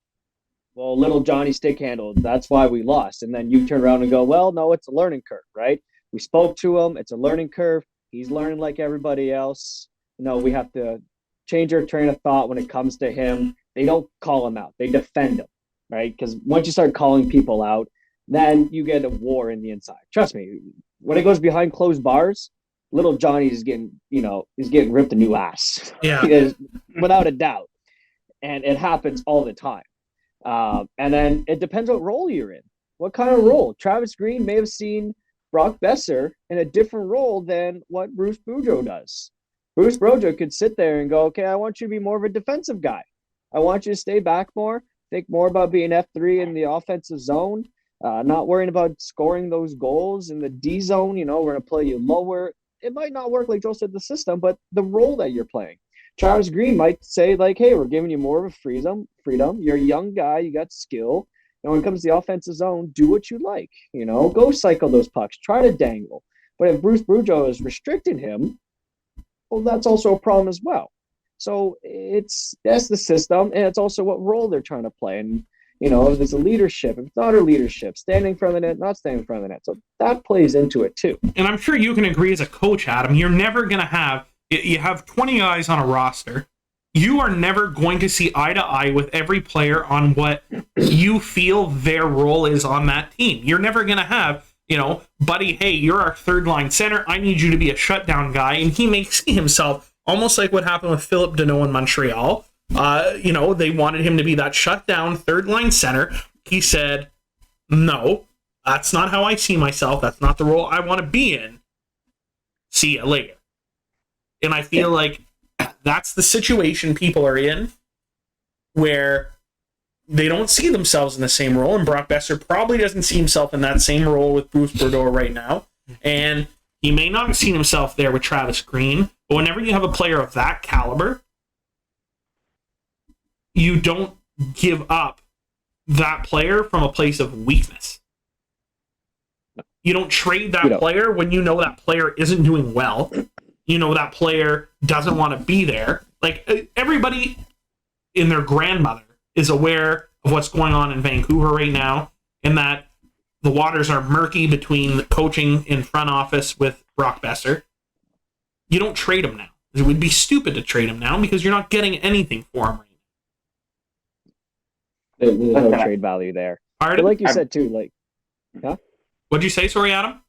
well, little Johnny stick handled. That's why we lost. And then you turn around and go, well, no, it's a learning curve, right? We spoke to him. It's a learning curve. He's learning like everybody else. We have to change our train of thought when it comes to him. They don't call him out. They defend him, right? Because once you start calling people out, then you get a war in the inside. Trust me, when it goes behind closed bars, little Johnny is getting ripped a new ass. Yeah. Without a doubt. And it happens all the time. And then it depends what role you're in. What kind of role? Travis Green may have seen Brock Besser in a different role than what Bruce Boudreau does. Bruce Boudreau could sit there and go, okay, I want you to be more of a defensive guy. I want you to stay back more, think more about being F3 in the offensive zone, not worrying about scoring those goals in the D zone. We're going to play you lower. It might not work, like Joe said, the system, but the role that you're playing. Travis Green might say, like, hey, we're giving you more of a freedom. You're a young guy. You got skill. When it comes to the offensive zone, do what you like. Go cycle those pucks. Try to dangle. But if Bruce Boudreau is restricting him, well, that's also a problem as well. So that's the system, and it's also what role they're trying to play. And, if it's a leadership, if it's not a leadership, standing in front of the net, not standing in front of the net. So that plays into it too. And I'm sure you can agree as a coach, Adam, you're never going to have, you have 20 guys on a roster. You are never going to see eye to eye with every player on what you feel their role is on that team. You're never going to have, buddy, hey, you're our third line center. I need you to be a shutdown guy. And he may see himself almost like what happened with Philip Deneau in Montreal. They wanted him to be that shutdown third line center. He said, no, that's not how I see myself. That's not the role I want to be in. See you later. And I feel like that's the situation people are in, where they don't see themselves in the same role, and Brock Besser probably doesn't see himself in that same role with Bruce Boudreau right now. And he may not have seen himself there with Travis Green, but whenever you have a player of that caliber, you don't give up that player from a place of weakness. You don't trade that player when you know that player isn't doing well. You know that player doesn't want to be there. Like, everybody in their grandmother is aware of what's going on in Vancouver right now, and that the waters are murky between the coaching in front office with Brock Besser. You don't trade him now. It would be stupid to trade him now because you're not getting anything for him right now. There's no trade value there. But like you said too, like, huh? What'd you say? Sorry, Adam?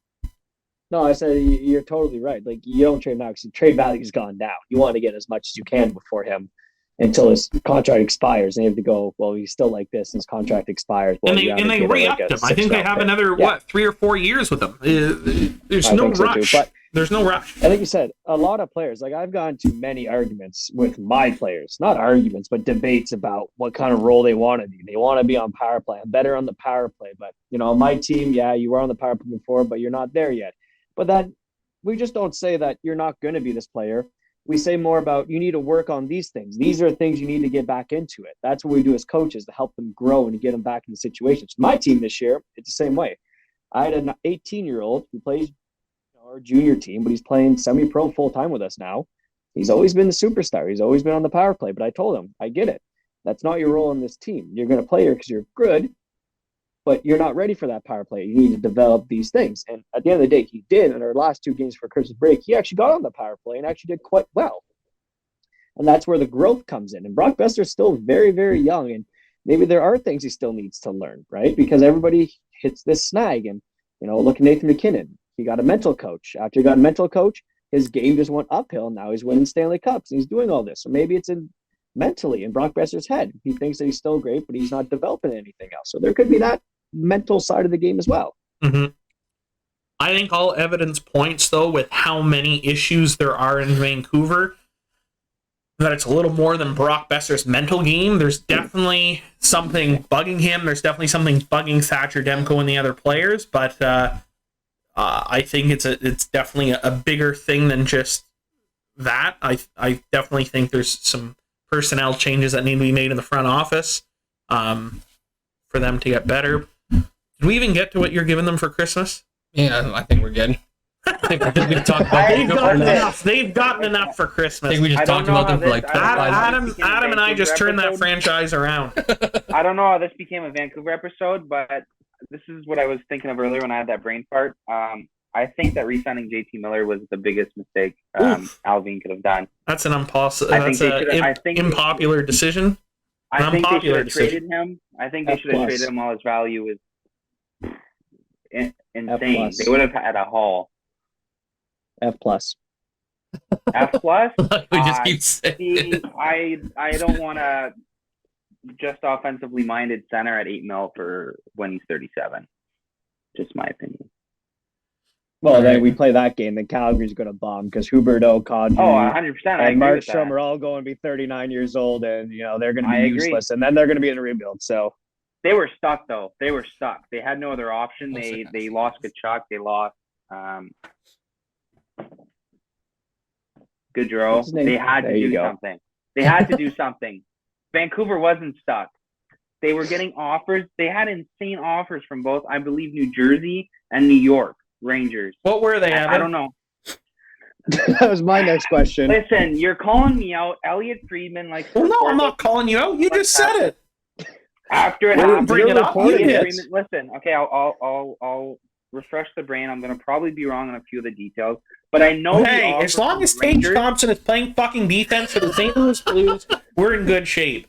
No, I said you're totally right. Like, you don't trade now because trade value's gone down. You want to get as much as you can before him until his contract expires. And you have to go, well, he's still like this, and his contract expires. Well, and they re-upped him. I think they have another, 3 or 4 years with him. There's no rush. So too, there's no rush. And like you said, a lot of players, like, I've gone to many arguments with my players, not arguments, but debates about what kind of role they want to be. They want to be on power play. I'm better on the power play. But, on my team, you were on the power play before, but you're not there yet. But that, we just don't say that you're not going to be this player. We say more about, you need to work on these things. These are things you need to get back into it. That's what we do as coaches, to help them grow and to get them back into situations. My team this year, it's the same way. I had an 18-year-old who plays our junior team, but he's playing semi-pro full-time with us now. He's always been the superstar. He's always been on the power play. But I told him, I get it. That's not your role on this team. You're going to play here because you're good, but you're not ready for that power play. You need to develop these things. And at the end of the day, he did. In our last 2 games for Christmas break, he actually got on the power play and actually did quite well. And that's where the growth comes in. And Brock Besser's still very, very young. And maybe there are things he still needs to learn, right? Because everybody hits this snag. And, look at Nathan McKinnon. He got a mental coach. After he got a mental coach, his game just went uphill. Now he's winning Stanley Cups and he's doing all this. So maybe it's mentally in Brock Besser's head. He thinks that he's still great, but he's not developing anything else. So there could be that mental side of the game as well. Mm-hmm. I think all evidence points, though, with how many issues there are in Vancouver, that it's a little more than Brock Besser's mental game. There's definitely something bugging him. There's definitely something bugging Thatcher Demko and the other players, but I think it's definitely a bigger thing than just that. I definitely think there's some personnel changes that need to be made in the front office for them to get better. Did we even get to what you're giving them for Christmas? Yeah, I think we're good. I think we've talked about They've gotten enough for Christmas. I think we just talked about them for like 25 minutes. Adam and I just turned that franchise around. I don't know how this became a Vancouver episode, but this is what I was thinking of earlier when I had that brain fart. I think that re-signing JT Miller was the biggest mistake Alvin could have done. That's an unpopular decision. I think they should have traded him. I think they should have traded him while his value was insane. They would have had a haul. F+. F+? We just keep saying. I don't want to just offensively minded center at $8 million for when he's 37. Just my opinion. Well, then we play that game, then Calgary's going to bomb because Huberdeau, Kadri, 100%. and Markstrom are all going to be 39 years old, and they're going to be useless, and then they're going to be in a rebuild. So they were stuck, though. They were stuck. They had no other option. They lost Kachuk. They lost Gaudreau. They had to do something. They had to do something. Vancouver wasn't stuck. They were getting offers. They had insane offers from both, I believe, New Jersey and New York Rangers. What were they at? I don't know. That was my next question. Listen, you're calling me out. Elliot Friedman, Well, no, I'm not calling you out. You just said it. After it happened, bring it up. Listen, okay, I'll refresh the brain. I'm gonna probably be wrong on a few of the details, but I know. Hey, as long as Tage Thompson is playing fucking defense for the St. Louis Blues, we're in good shape.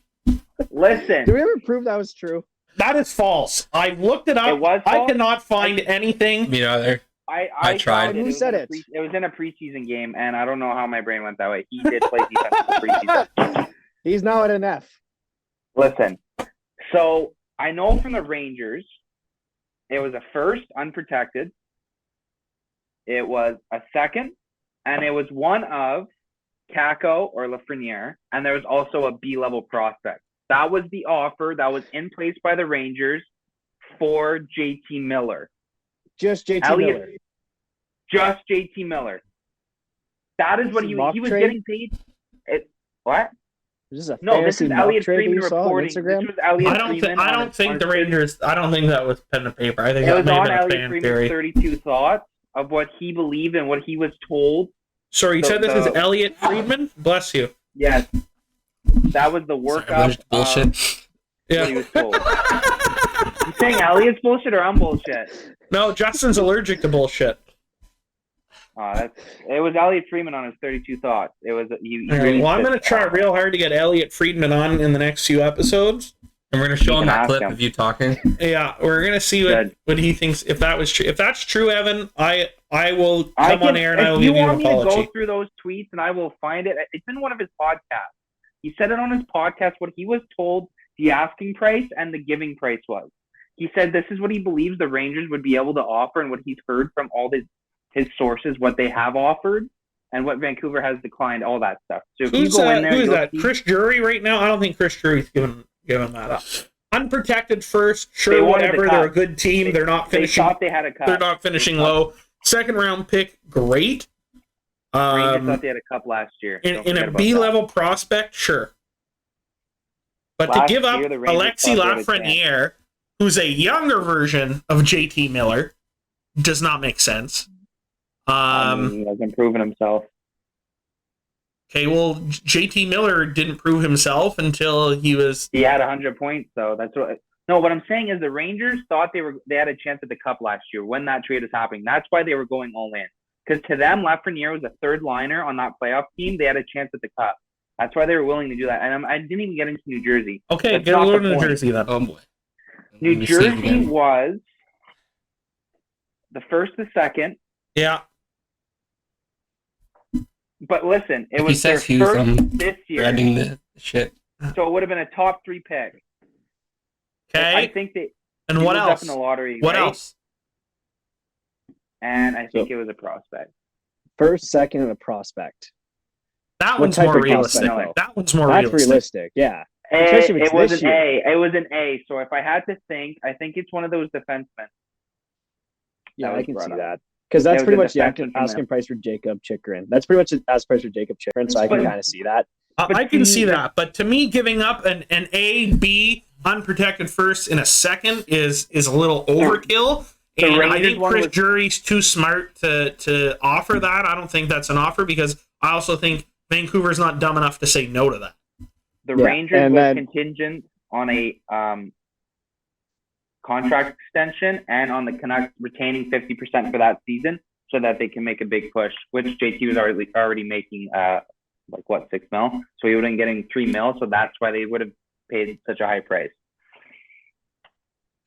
Listen, did we ever prove that was true? That is false. I looked it up. It was false? I cannot find anything. Me neither. I tried. Who said it? It was in a preseason game, and I don't know how my brain went that way. He did play defense in the preseason. He's now at an F. Listen, so I know from the Rangers, it was a first, unprotected. It was a second, and it was one of Kako or Lafreniere, and there was also a B-level prospect. That was the offer that was in place by the Rangers for JT Miller. Just JT Elliott- Miller. Just JT Miller. That is what he was trade? getting paid. What? Is this a No, this fantasy is mock Elliott trade that Freeman you saw on reporting. This Instagram? was Elliott I don't think. Freeman. I on don't his- think on the his- Rangers. I don't think that was pen and paper. I think It that was may have on been a Elliott fan Freeman's theory. 32 thoughts of what he believed and what he was told. Sorry, you said this is the- Elliott Friedman. Bless you. Yes, that was the Sorry, workup. just bullshit. What he Yeah. was told. You saying Elliott's bullshit or I'm bullshit? No, Justin's allergic to bullshit. It was Elliott Freeman on his 32 thoughts. It was he All right, really well, I'm said- going to try real hard to get Elliott Friedman on in the next few episodes. And we're gonna show You him can that ask clip him. of you talking. Yeah, we're going to see Good. what he thinks. If that was true, if that's true, Evan, I will come on air and I will if you give you an want me to apology. go through those tweets and I will find it. It's in one of his podcasts. He said it on his podcast what he was told the asking price and the giving price was. He said this is what he believes the Rangers would be able to offer and what he's heard from all his sources, what they have offered and what Vancouver has declined, all that stuff. So if you Who's go in there, who is you'll that? see- Chris Drury right now? I don't think Chris Drury's given that up. Unprotected first, They sure, wanted the whatever. cup. They're a good team. They're not They finishing. thought they had a cup. They're not finishing low. Second round pick, great. Rangers thought they had a cup last year. Don't In forget a about B that. level prospect, sure. But Last to give up year, the Rangers Alexis thought they had a Lafreniere, who's a younger version of JT Miller, does not make sense. He hasn't proven himself. Okay, well, JT Miller didn't prove himself until he was. He had 100 points, though. That's what. No, what I'm saying is the Rangers thought they had a chance at the cup last year when that trade was happening. That's why they were going all in. Because to them, Lafreniere was a third liner on that playoff team. They had a chance at the cup. That's why they were willing to do that. And I didn't even get into New Jersey. Okay, That's get a not little the to New point. Jersey then. Oh boy. New Let me see it Jersey again. was the first, the second. Yeah. But listen, it If he was their says Hughes, first I'm this year. Reading the shit. So it would have been a top 3 pick. I Okay. think they And he what was else? up in the lottery. What right? else? And I think it was a prospect. First, second, and a prospect. That What one's type more of realistic. prospect, though? That one's more That's realistic. realistic, yeah. Especially if it's It was this an year. A. It was an A. So if I had to think, I think it's one of those defensemen. Yeah, That I was can brought see up. that. Because that's It pretty was much a the defenseman from asking there. price for Jacob Chikrin. That's pretty much the asking price for Jacob Chikrin, so I can But- kind of see that. But I can to see me, that, but to me, giving up an A, B, unprotected first in a second is a little overkill. The And I Rangers think one Chris was- Drury's too smart to offer that. I don't think that's an offer because I also think Vancouver's not dumb enough to say no to that. The Yeah, Rangers and was then- contingent on a contract extension and on the Canucks retaining 50% for that season so that they can make a big push, which JT was already making $6 mil. So he would have been getting $3 mil. So that's why they would have paid such a high price.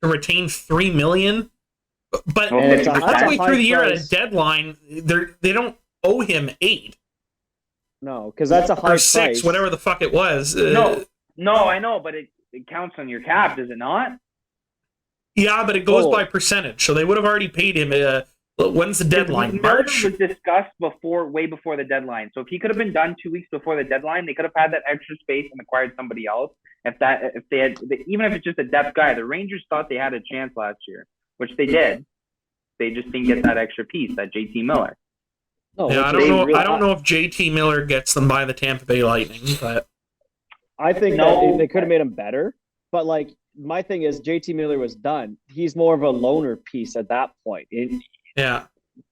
To retain $3 million, but Well, And it's a- that's a halfway high through the year at price. a deadline, they don't owe him 8 No, because that's a high or 6, price. whatever the fuck it was. No, I know, but it counts on your cap, does it not? Yeah, but it goes Oh. by percentage, so they would have already paid him. When's the deadline? Miller March. was discussed way before the deadline. So if he could have been done 2 weeks before the deadline, they could have had that extra space and acquired somebody else. Even if it's just a depth guy, the Rangers thought they had a chance last year, which they did. They just didn't get that extra piece, that JT Miller. No, Yeah, I which is don't know. really- I don't know if JT Miller gets them by the Tampa Bay Lightning, but I think No. that they could have made him better, but like my thing is JT Miller was done. He's more of a loner piece at that point. yeah,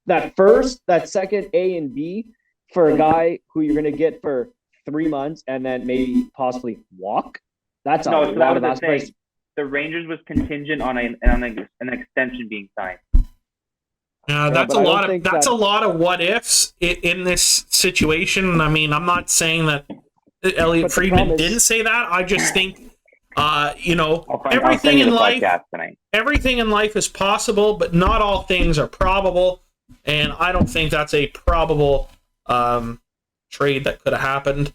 That second A and B for a guy who you're going to get for 3 months and then maybe possibly walk. That's a No, so that lot was of the aspiration. thing. The Rangers was contingent on an extension being signed. yeah. That's but a I don't lot of think that's that- a lot of what ifs in this situation. I mean, I'm not saying that Elliot But the Friedman problem is- didn't say that. I just think, I'll send everything you in the life, podcast tonight. everything in life is possible, but not all things are probable. And I don't think that's a probable trade that could have happened.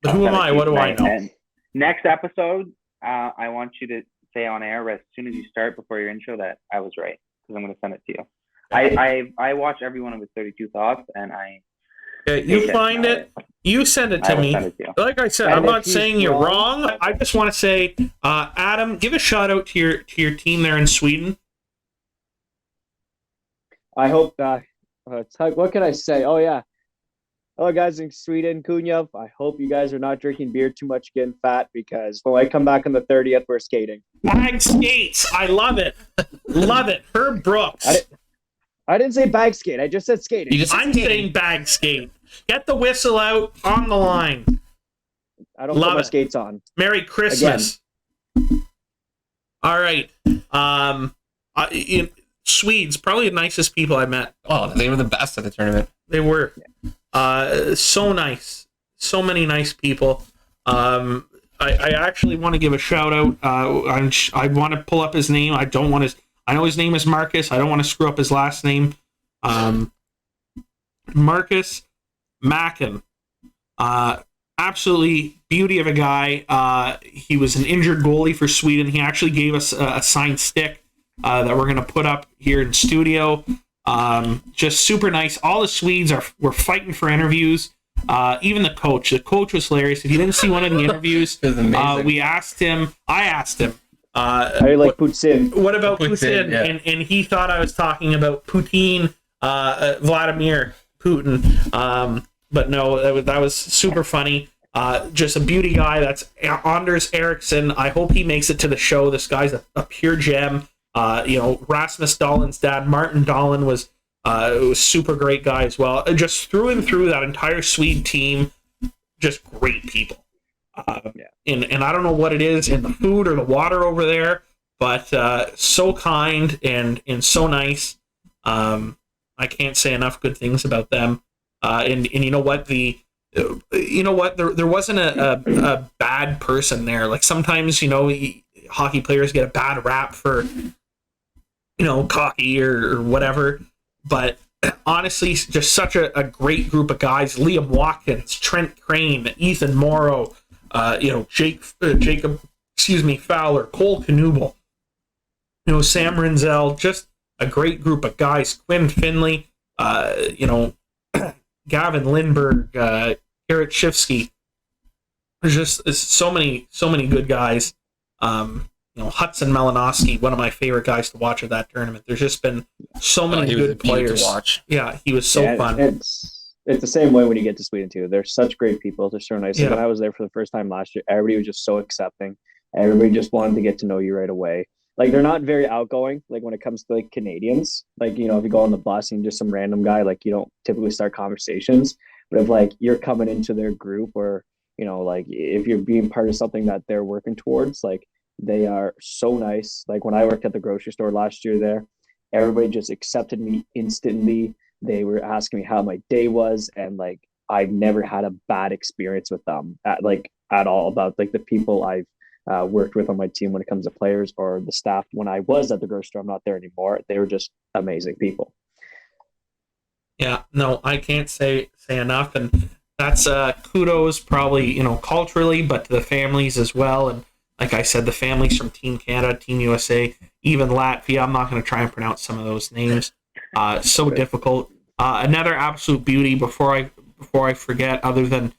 But who am I? What do I know? And next episode, I want you to say on air as soon as you start before your intro that I was right because I'm going to send it to you. I watch every one of his 32 thoughts and You find it. You send it to me. Send it to you. Like I said, And I'm if not he's saying you're wrong- wrong. I just want to say, Adam, give a shout out to your team there in Sweden. I hope. What can I say? Oh yeah. Hello guys in Sweden, Kunyev. I hope you guys are not drinking beer too much, getting fat, because when I come back on the 30th, we're skating. Bag skates. I love it. Love it. Herb Brooks. I didn't say bag skate. I just said skating. You just I'm saying bag skate. Get the whistle out on the line. I don't love put my it. skates on. Merry Christmas. All right. Swedes, probably the nicest people I met. Oh, they were the best at the tournament. They were. So nice. So many nice people. I actually want to give a shout out. I want to pull up his name. I know his name is Marcus. I don't want to screw up his last name. Marcus Mackin. Absolutely beauty of a guy. He was an injured goalie for Sweden. He actually gave us a signed stick that we're going to put up here in studio. Just super nice. All the Swedes were fighting for interviews. Even the coach. The coach was hilarious. If you didn't see one of the interviews, It was amazing. I asked him, How do you like Poutine? what about Putin, Putin? yeah. And he thought I was talking about Putin, Vladimir Putin. But no, that was super funny. Just a beauty guy. That's Anders Eriksson. I hope he makes it to the show. This guy's a pure gem. Rasmus Dahlin's dad, Martin Dahlin, was a super great guy as well. Just through and through, that entire Swede team, just great people. And I don't know what it is in the food or the water over there, but so kind and so nice. I can't say enough good things about them. And you know what? There wasn't a bad person there. Like sometimes, hockey players get a bad rap for, cocky or whatever. But honestly, just such a great group of guys. Liam Watkins, Trent Crane, Ethan Morrow, Jacob Fowler, Cole Knuble, Sam Renzel, just a great group of guys. Quinn Finley, Gavin Lindberg, Garrett Shifsky. There's just so many good guys. Hudson Malinowski, one of my favorite guys to watch at that tournament. There's just been so many He was a good beauty players to watch. Yeah, he was so fun. It's the same way when you get to Sweden too. They're such great people. They're so nice. Yeah. When I was there for the first time last year, everybody was just so accepting. Everybody just wanted to get to know you right away. Like they're not very outgoing. Like when it comes to like Canadians, like if you go on the bus and just some random guy, like you don't typically start conversations. But if like you're coming into their group, or like if you're being part of something that they're working towards, like they are so nice. Like when I worked at the grocery store last year there, everybody just accepted me instantly. They were asking me how my day was, and like I've never had a bad experience with them at all, about like the people I've worked with on my team when it comes to players or the staff. When I was at the grocery store, I'm not there anymore. They were just amazing people. Yeah, no, I can't say enough, and that's kudos probably culturally, but to the families as well. And like I said, the families from Team Canada, Team USA, even Latvia. I'm not going to try and pronounce some of those names. So difficult. Another absolute beauty. Before I forget, other than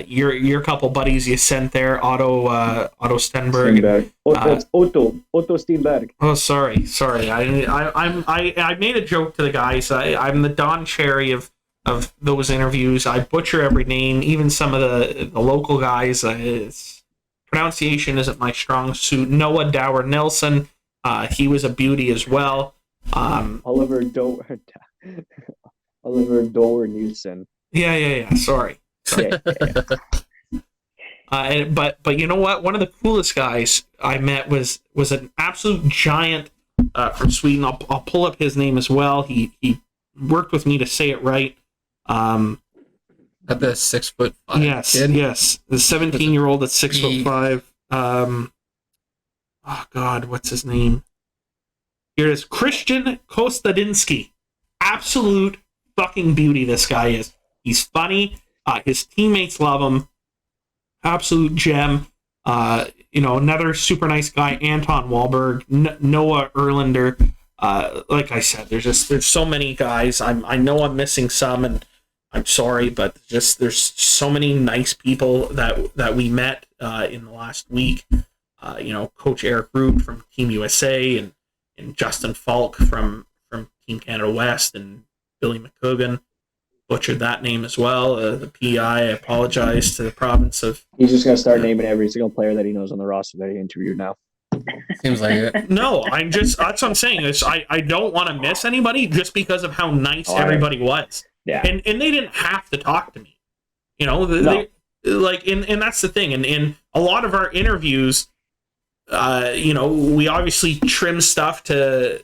your couple buddies you sent there, Otto Stenberg. Otto Stenberg. Oh, sorry. I made a joke to the guys. I'm the Don Cherry of those interviews. I butcher every name, even some of the local guys. Pronunciation isn't my strong suit. Noah Dower Nelson, he was a beauty as well. Oliver Dower Nilsson. Yeah. Sorry. But you know what? One of the coolest guys I met was an absolute giant from Sweden. I'll pull up his name as well. He worked with me to say it right. At the 6'5" Yes, kid. yes. The 17-year-old that's 6'5". Oh God, what's his name? Here it is, Christian Kostadinsky. Absolute fucking beauty. This guy is. He's funny. His teammates love him. Absolute gem. Another super nice guy, Anton Wahlberg, Noah Erlander. Like I said, there's so many guys. I know I'm missing some, and I'm sorry, but just there's so many nice people that we met in the last week. Coach Eric Root from Team USA and Justin Falk from Team Canada West and Billy McCogan. Butchered that name as well. The PI, I apologize to the province of. He's just gonna start naming every single player that he knows on the roster that he interviewed now. Seems like it. No, that's what I'm saying. I don't want to miss anybody just because of how nice everybody was. Yeah. And they didn't have to talk to me. No. And that's the thing. And in a lot of our interviews, we obviously trim stuff to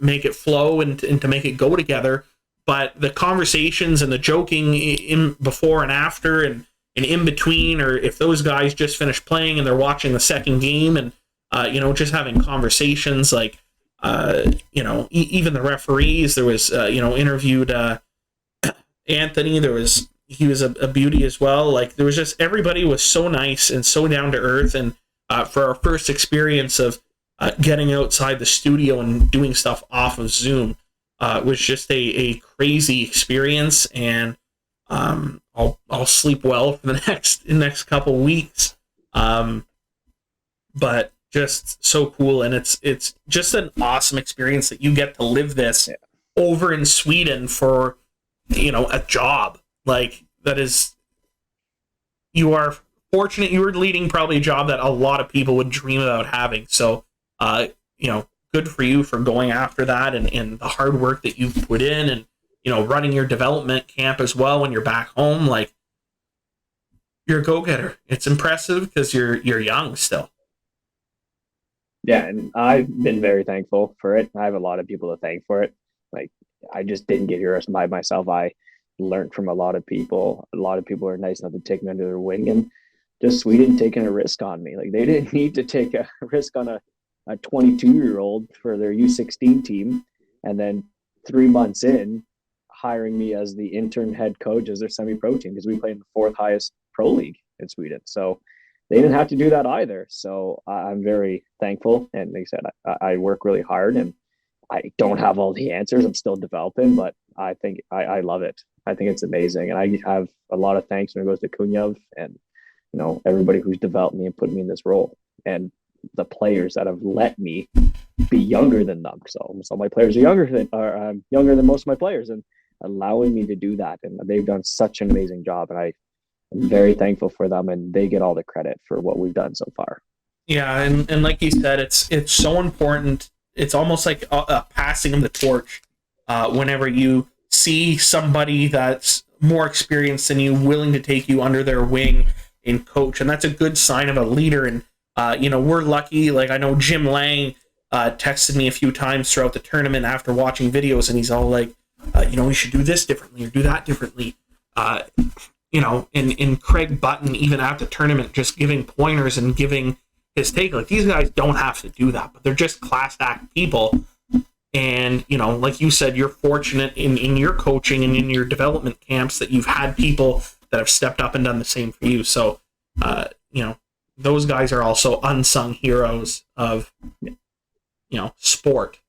make it flow and to make it go together. But the conversations and the joking in before and after and in between, or if those guys just finished playing and they're watching the second game and, just having conversations like, even the referees, there was, interviewed Anthony, he was a beauty as well. Like there was just, everybody was so nice and so down to earth. And for our first experience of getting outside the studio and doing stuff off of Zoom, was just a crazy experience, and I'll sleep well for the next couple weeks. But just so cool, and it's just an awesome experience that you get to live this over in Sweden for a job. Like that is, you are fortunate. You are leading probably a job that a lot of people would dream about having. So good for you for going after that and the hard work that you've put in and, running your development camp as well when you're back home. Like, you're a go-getter. It's impressive because you're young still. Yeah, and I've been very thankful for it. I have a lot of people to thank for it. Like, I just didn't get here by myself. I learned from a lot of people. A lot of people are nice enough to take me under their wing, and just Sweden taking a risk on me. Like, they didn't need to take a risk on a 22-year-old for their U16 team, and then 3 months in, hiring me as the intern head coach as their semi-pro team, because we played in the fourth highest pro league in Sweden. So they didn't have to do that either. So I'm very thankful. And like I said, I work really hard, and I don't have all the answers. I'm still developing, but I think I love it. I think it's amazing. And I have a lot of thanks when it goes to Kunyev and, everybody who's developed me and put me in this role. And the players that have let me be younger than them. So my players are younger than most of my players, and allowing me to do that. And they've done such an amazing job, and I'm very thankful for them, and they get all the credit for what we've done so far. Yeah. And like you said, it's so important. It's almost like a passing of the torch whenever you see somebody that's more experienced than you, willing to take you under their wing and coach. And that's a good sign of a leader. And we're lucky. Like, I know Jim Lang texted me a few times throughout the tournament after watching videos, and he's all like, we should do this differently or do that differently. And Craig Button, even at the tournament, just giving pointers and giving his take. Like, these guys don't have to do that, but they're just class act people. And, like you said, you're fortunate in your coaching and in your development camps that you've had people that have stepped up and done the same for you. So, those guys are also unsung heroes of, sport.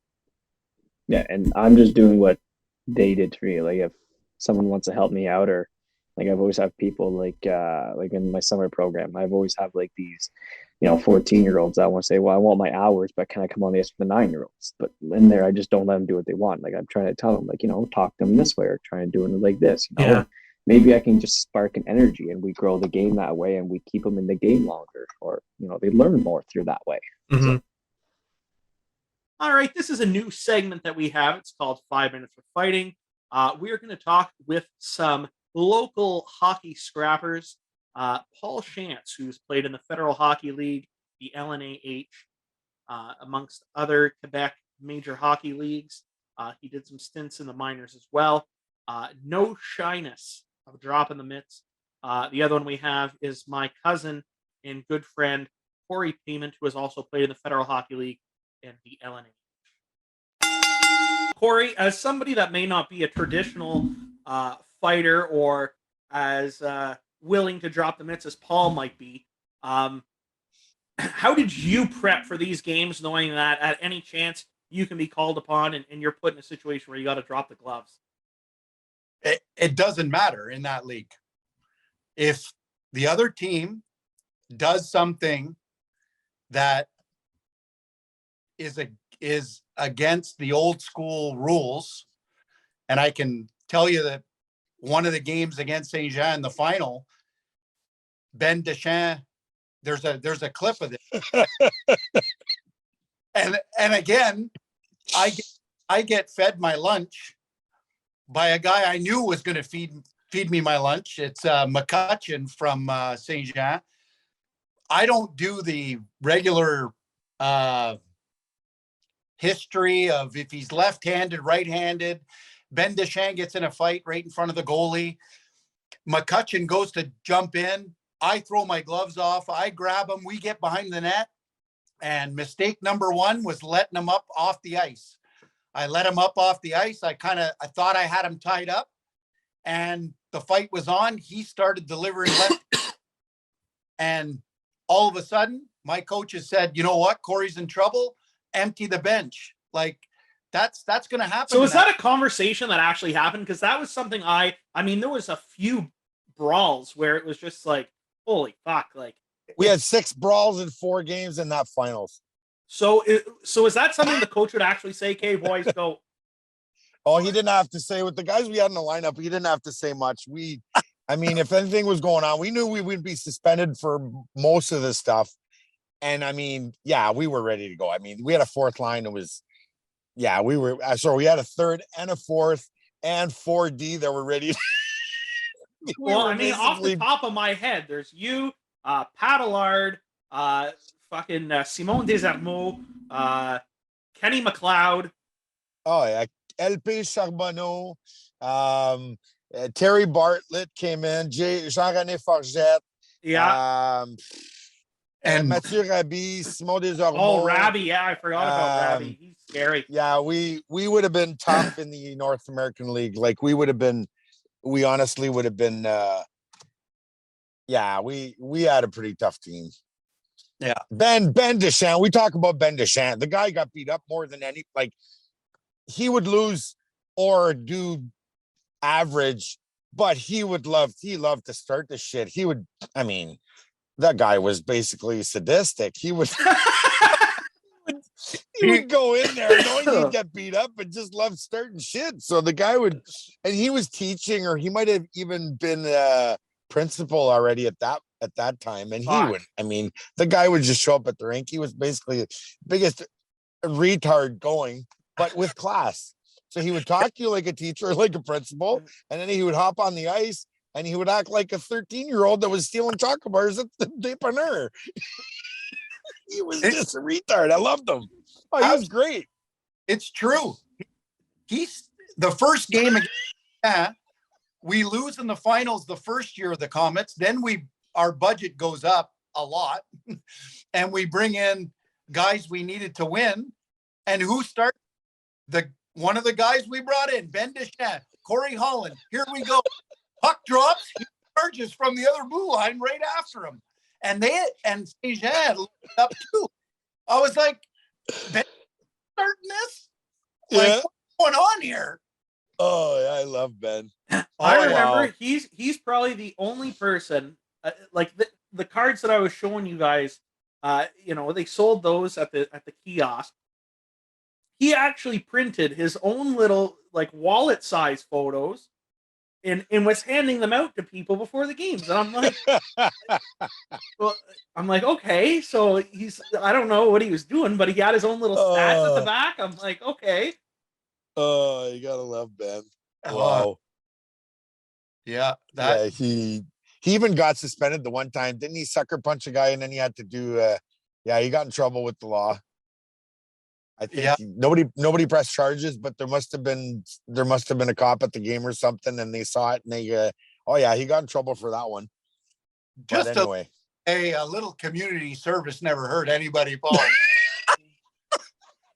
Yeah, and I'm just doing what they did for me. Like, if someone wants to help me out, or like, I've always have people like in my summer program, I've always have like these 14-year-olds that want to say, well, I want my hours, but can I come on the ice for the 9-year-olds? But in there, I just don't let them do what they want. Like, I'm trying to tell them, like, talk to them this way, or try and do it like this. Yeah. Maybe I can just spark an energy, and we grow the game that way, and we keep them in the game longer, or they learn more through that way. Mm-hmm. So. All right, this is a new segment that we have. It's called 5 Minutes for Fighting. We are going to talk with some local hockey scrappers. Paul Shantz, who's played in the Federal Hockey League, the LNAH, amongst other Quebec major hockey leagues. He did some stints in the minors as well. No shyness of dropping the mitts. The other one we have is my cousin and good friend, Corey Payment, who has also played in the Federal Hockey League and the LNAH. Corey, as somebody that may not be a traditional fighter or as willing to drop the mitts as Paul might be, how did you prep for these games, knowing that at any chance you can be called upon and you're put in a situation where you got to drop the gloves? it doesn't matter in that league. If the other team does something that is against the old school rules, and I can tell you that one of the games against Saint Jean in the final, Ben Deschamps, there's a clip of it, and again, I get fed my lunch by a guy I knew was going to feed me my lunch. It's McCutcheon from Saint Jean. I don't do the regular history of if he's left-handed, right-handed. Ben Deschamps gets in a fight right in front of the goalie. McCutcheon goes to jump in. I throw my gloves off. I grab him. We get behind the net. And mistake number one was letting him up off the ice. I let him up off the ice. I thought I had him tied up. And the fight was on. He started delivering left. And all of a sudden, my coaches said, you know what? Corey's in trouble. Empty the bench. Like, that's going to happen. So is that a conversation that actually happened? Because that was something I mean, there was a few brawls where it was just like, holy fuck. Like, we had 6 brawls in 4 games in that finals. So is that something the coach would actually say, okay, boys, go? Oh, he didn't have to say with the guys we had in the lineup. He didn't have to say much. I mean, if anything was going on, we knew we would be suspended for most of this stuff. And I mean, yeah, we were ready to go. I mean, we had a 4th line. It was, yeah, we had a 3rd and a 4th and 4D that were ready. Well, I mean, off the top of my head, there's you, Paddlard, fucking Simon Desermeaux, Kenny McLeod. Oh yeah, LP Charbonneau, Terry Bartlett came in, Jean-René Forget. Yeah. And Mathieu Rabi, Simon Desormeaux. Oh, Rabi, yeah, I forgot about Rabi. He's scary. Yeah, we would have been tough in the North American League. Like we honestly would have been we had a pretty tough team. Yeah. Ben Deschamps, we talk about Ben Deschamps. The guy got beat up more than any, like he would lose or do average, but he loved to start the shit. That guy was basically sadistic. He would go in there knowing he'd get beat up and just love starting shit. So the guy and he was teaching, or he might have even been a principal already at that time. And the guy would just show up at the rink. He was basically the biggest retard going, but with class. So he would talk to you like a teacher, like a principal, and then he would hop on the ice and he would act like a 13-year-old that was stealing chocolate bars at the dépanneur. He was just a retard. I loved him. Oh, he was great. It's true. He's the first game against we lose in the finals the first year of the Comets. Then our budget goes up a lot, and we bring in guys we needed to win. And who started? One of the guys we brought in, Ben Deschamps, Corey Holland. Here we go. Puck drops, he charges from the other blue line right after him. And Saint Jean looked up too. I was like, Ben starting this? Like, what's going on here? Oh, yeah, I love Ben. I remember he's probably the only person, like the cards that I was showing you guys, they sold those at the kiosk. He actually printed his own little like wallet size photos and was handing them out to people before the games. And I'm like, okay, so I don't know what he was doing, but he had his own little stats at the back. I'm like, okay. Oh, you gotta love Ben. Wow. Yeah. He even got suspended the one time. Didn't he sucker punch a guy and then he had to do he got in trouble with the law. I think nobody pressed charges, but there must have been a cop at the game or something, and they saw it and they he got in trouble for that one. Just but anyway, a little community service never hurt anybody, Paul.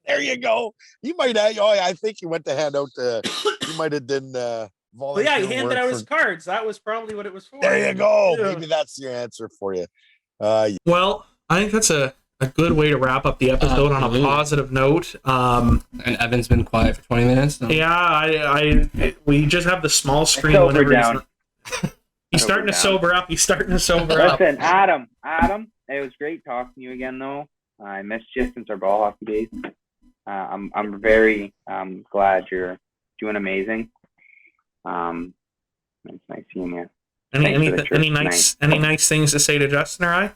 There you go. You might have. I think he went to hand out he might have done volunteer. Well, he handed out his cards. That was probably what it was for. There you go. Yeah. Maybe that's your answer for you. Well, I think that's a a good way to wrap up the episode on a Absolutely. positive note. And Evan's been quiet for 20 minutes. So. Yeah, we just have the small screen sobered whenever down. he's starting to Sobered sober up. He's starting to sober up. Listen, Adam, it was great talking to you again, though. I missed you since our ball hockey days. I'm very glad you're doing amazing. It's nice seeing you. Any nice things to say to Justin or I?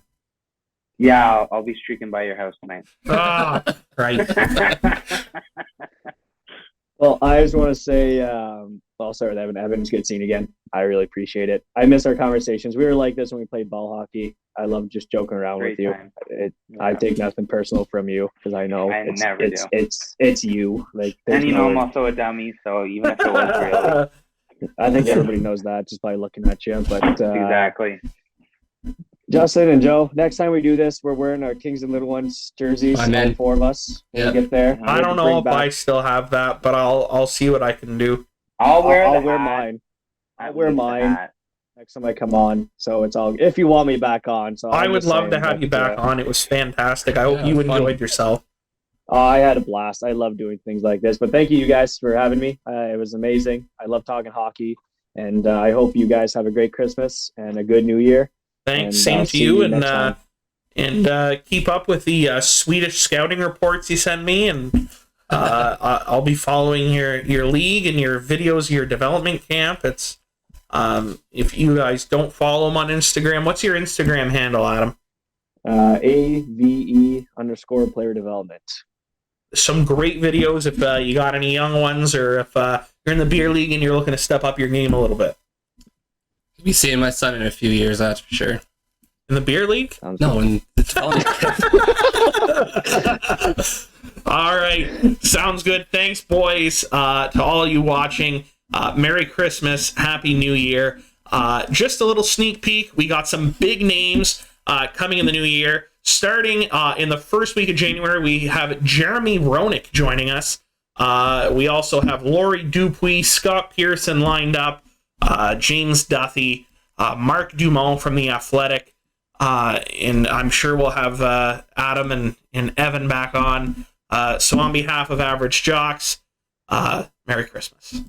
Yeah, I'll be streaking by your house tonight. Ah, right. Well, I just want to say, I'll start with Evan. Evan, it's good seeing you again. I really appreciate it. I miss our conversations. We were like this when we played ball hockey. I love just joking around Great with you. time. I take nothing personal from you because I know I never do. it's you. Like, there's And you know I'm no- also a dummy, so even if it was real, I think everybody knows that just by looking at you. But exactly. Justin and Joe, next time we do this, we're wearing our Kings and Little Ones jerseys. I'm in. All four of us. Yeah. When we get there. I don't know if I still have that, but I'll see what I can do. I'll wear I'll the wear hat. mine At wear least the mine. hat. next time I come on. So it's all if you want me back on. So I I'm would just love to saying, have you back on. It was fantastic. I hope Yeah, you fun. enjoyed yourself. I had a blast. I love doing things like this. But thank you guys for having me. It was amazing. I love talking hockey, and I hope you guys have a great Christmas and a good New Year. Thanks. And, Same to see you, you and next time. keep up with the Swedish scouting reports you send me, and I'll be following your league and your videos, your development camp. It's if you guys don't follow him on Instagram, what's your Instagram handle, Adam? AVE_player development. Some great videos if you got any young ones, or if you're in the beer league and you're looking to step up your game a little bit. You'll be seeing my son in a few years, that's for sure. In the beer league? Sounds No, in the development. All right. Sounds good. Thanks, boys. To all you watching, Merry Christmas. Happy New Year. Just a little sneak peek. We got some big names coming in the new year. Starting in the first week of January, we have Jeremy Roenick joining us. We also have Laurie Dupuis, Scott Pearson lined up, James Duthie, Mark Dumont from The Athletic, and I'm sure we'll have Adam and Evan back on. So on behalf of Average Jocks, Merry Christmas.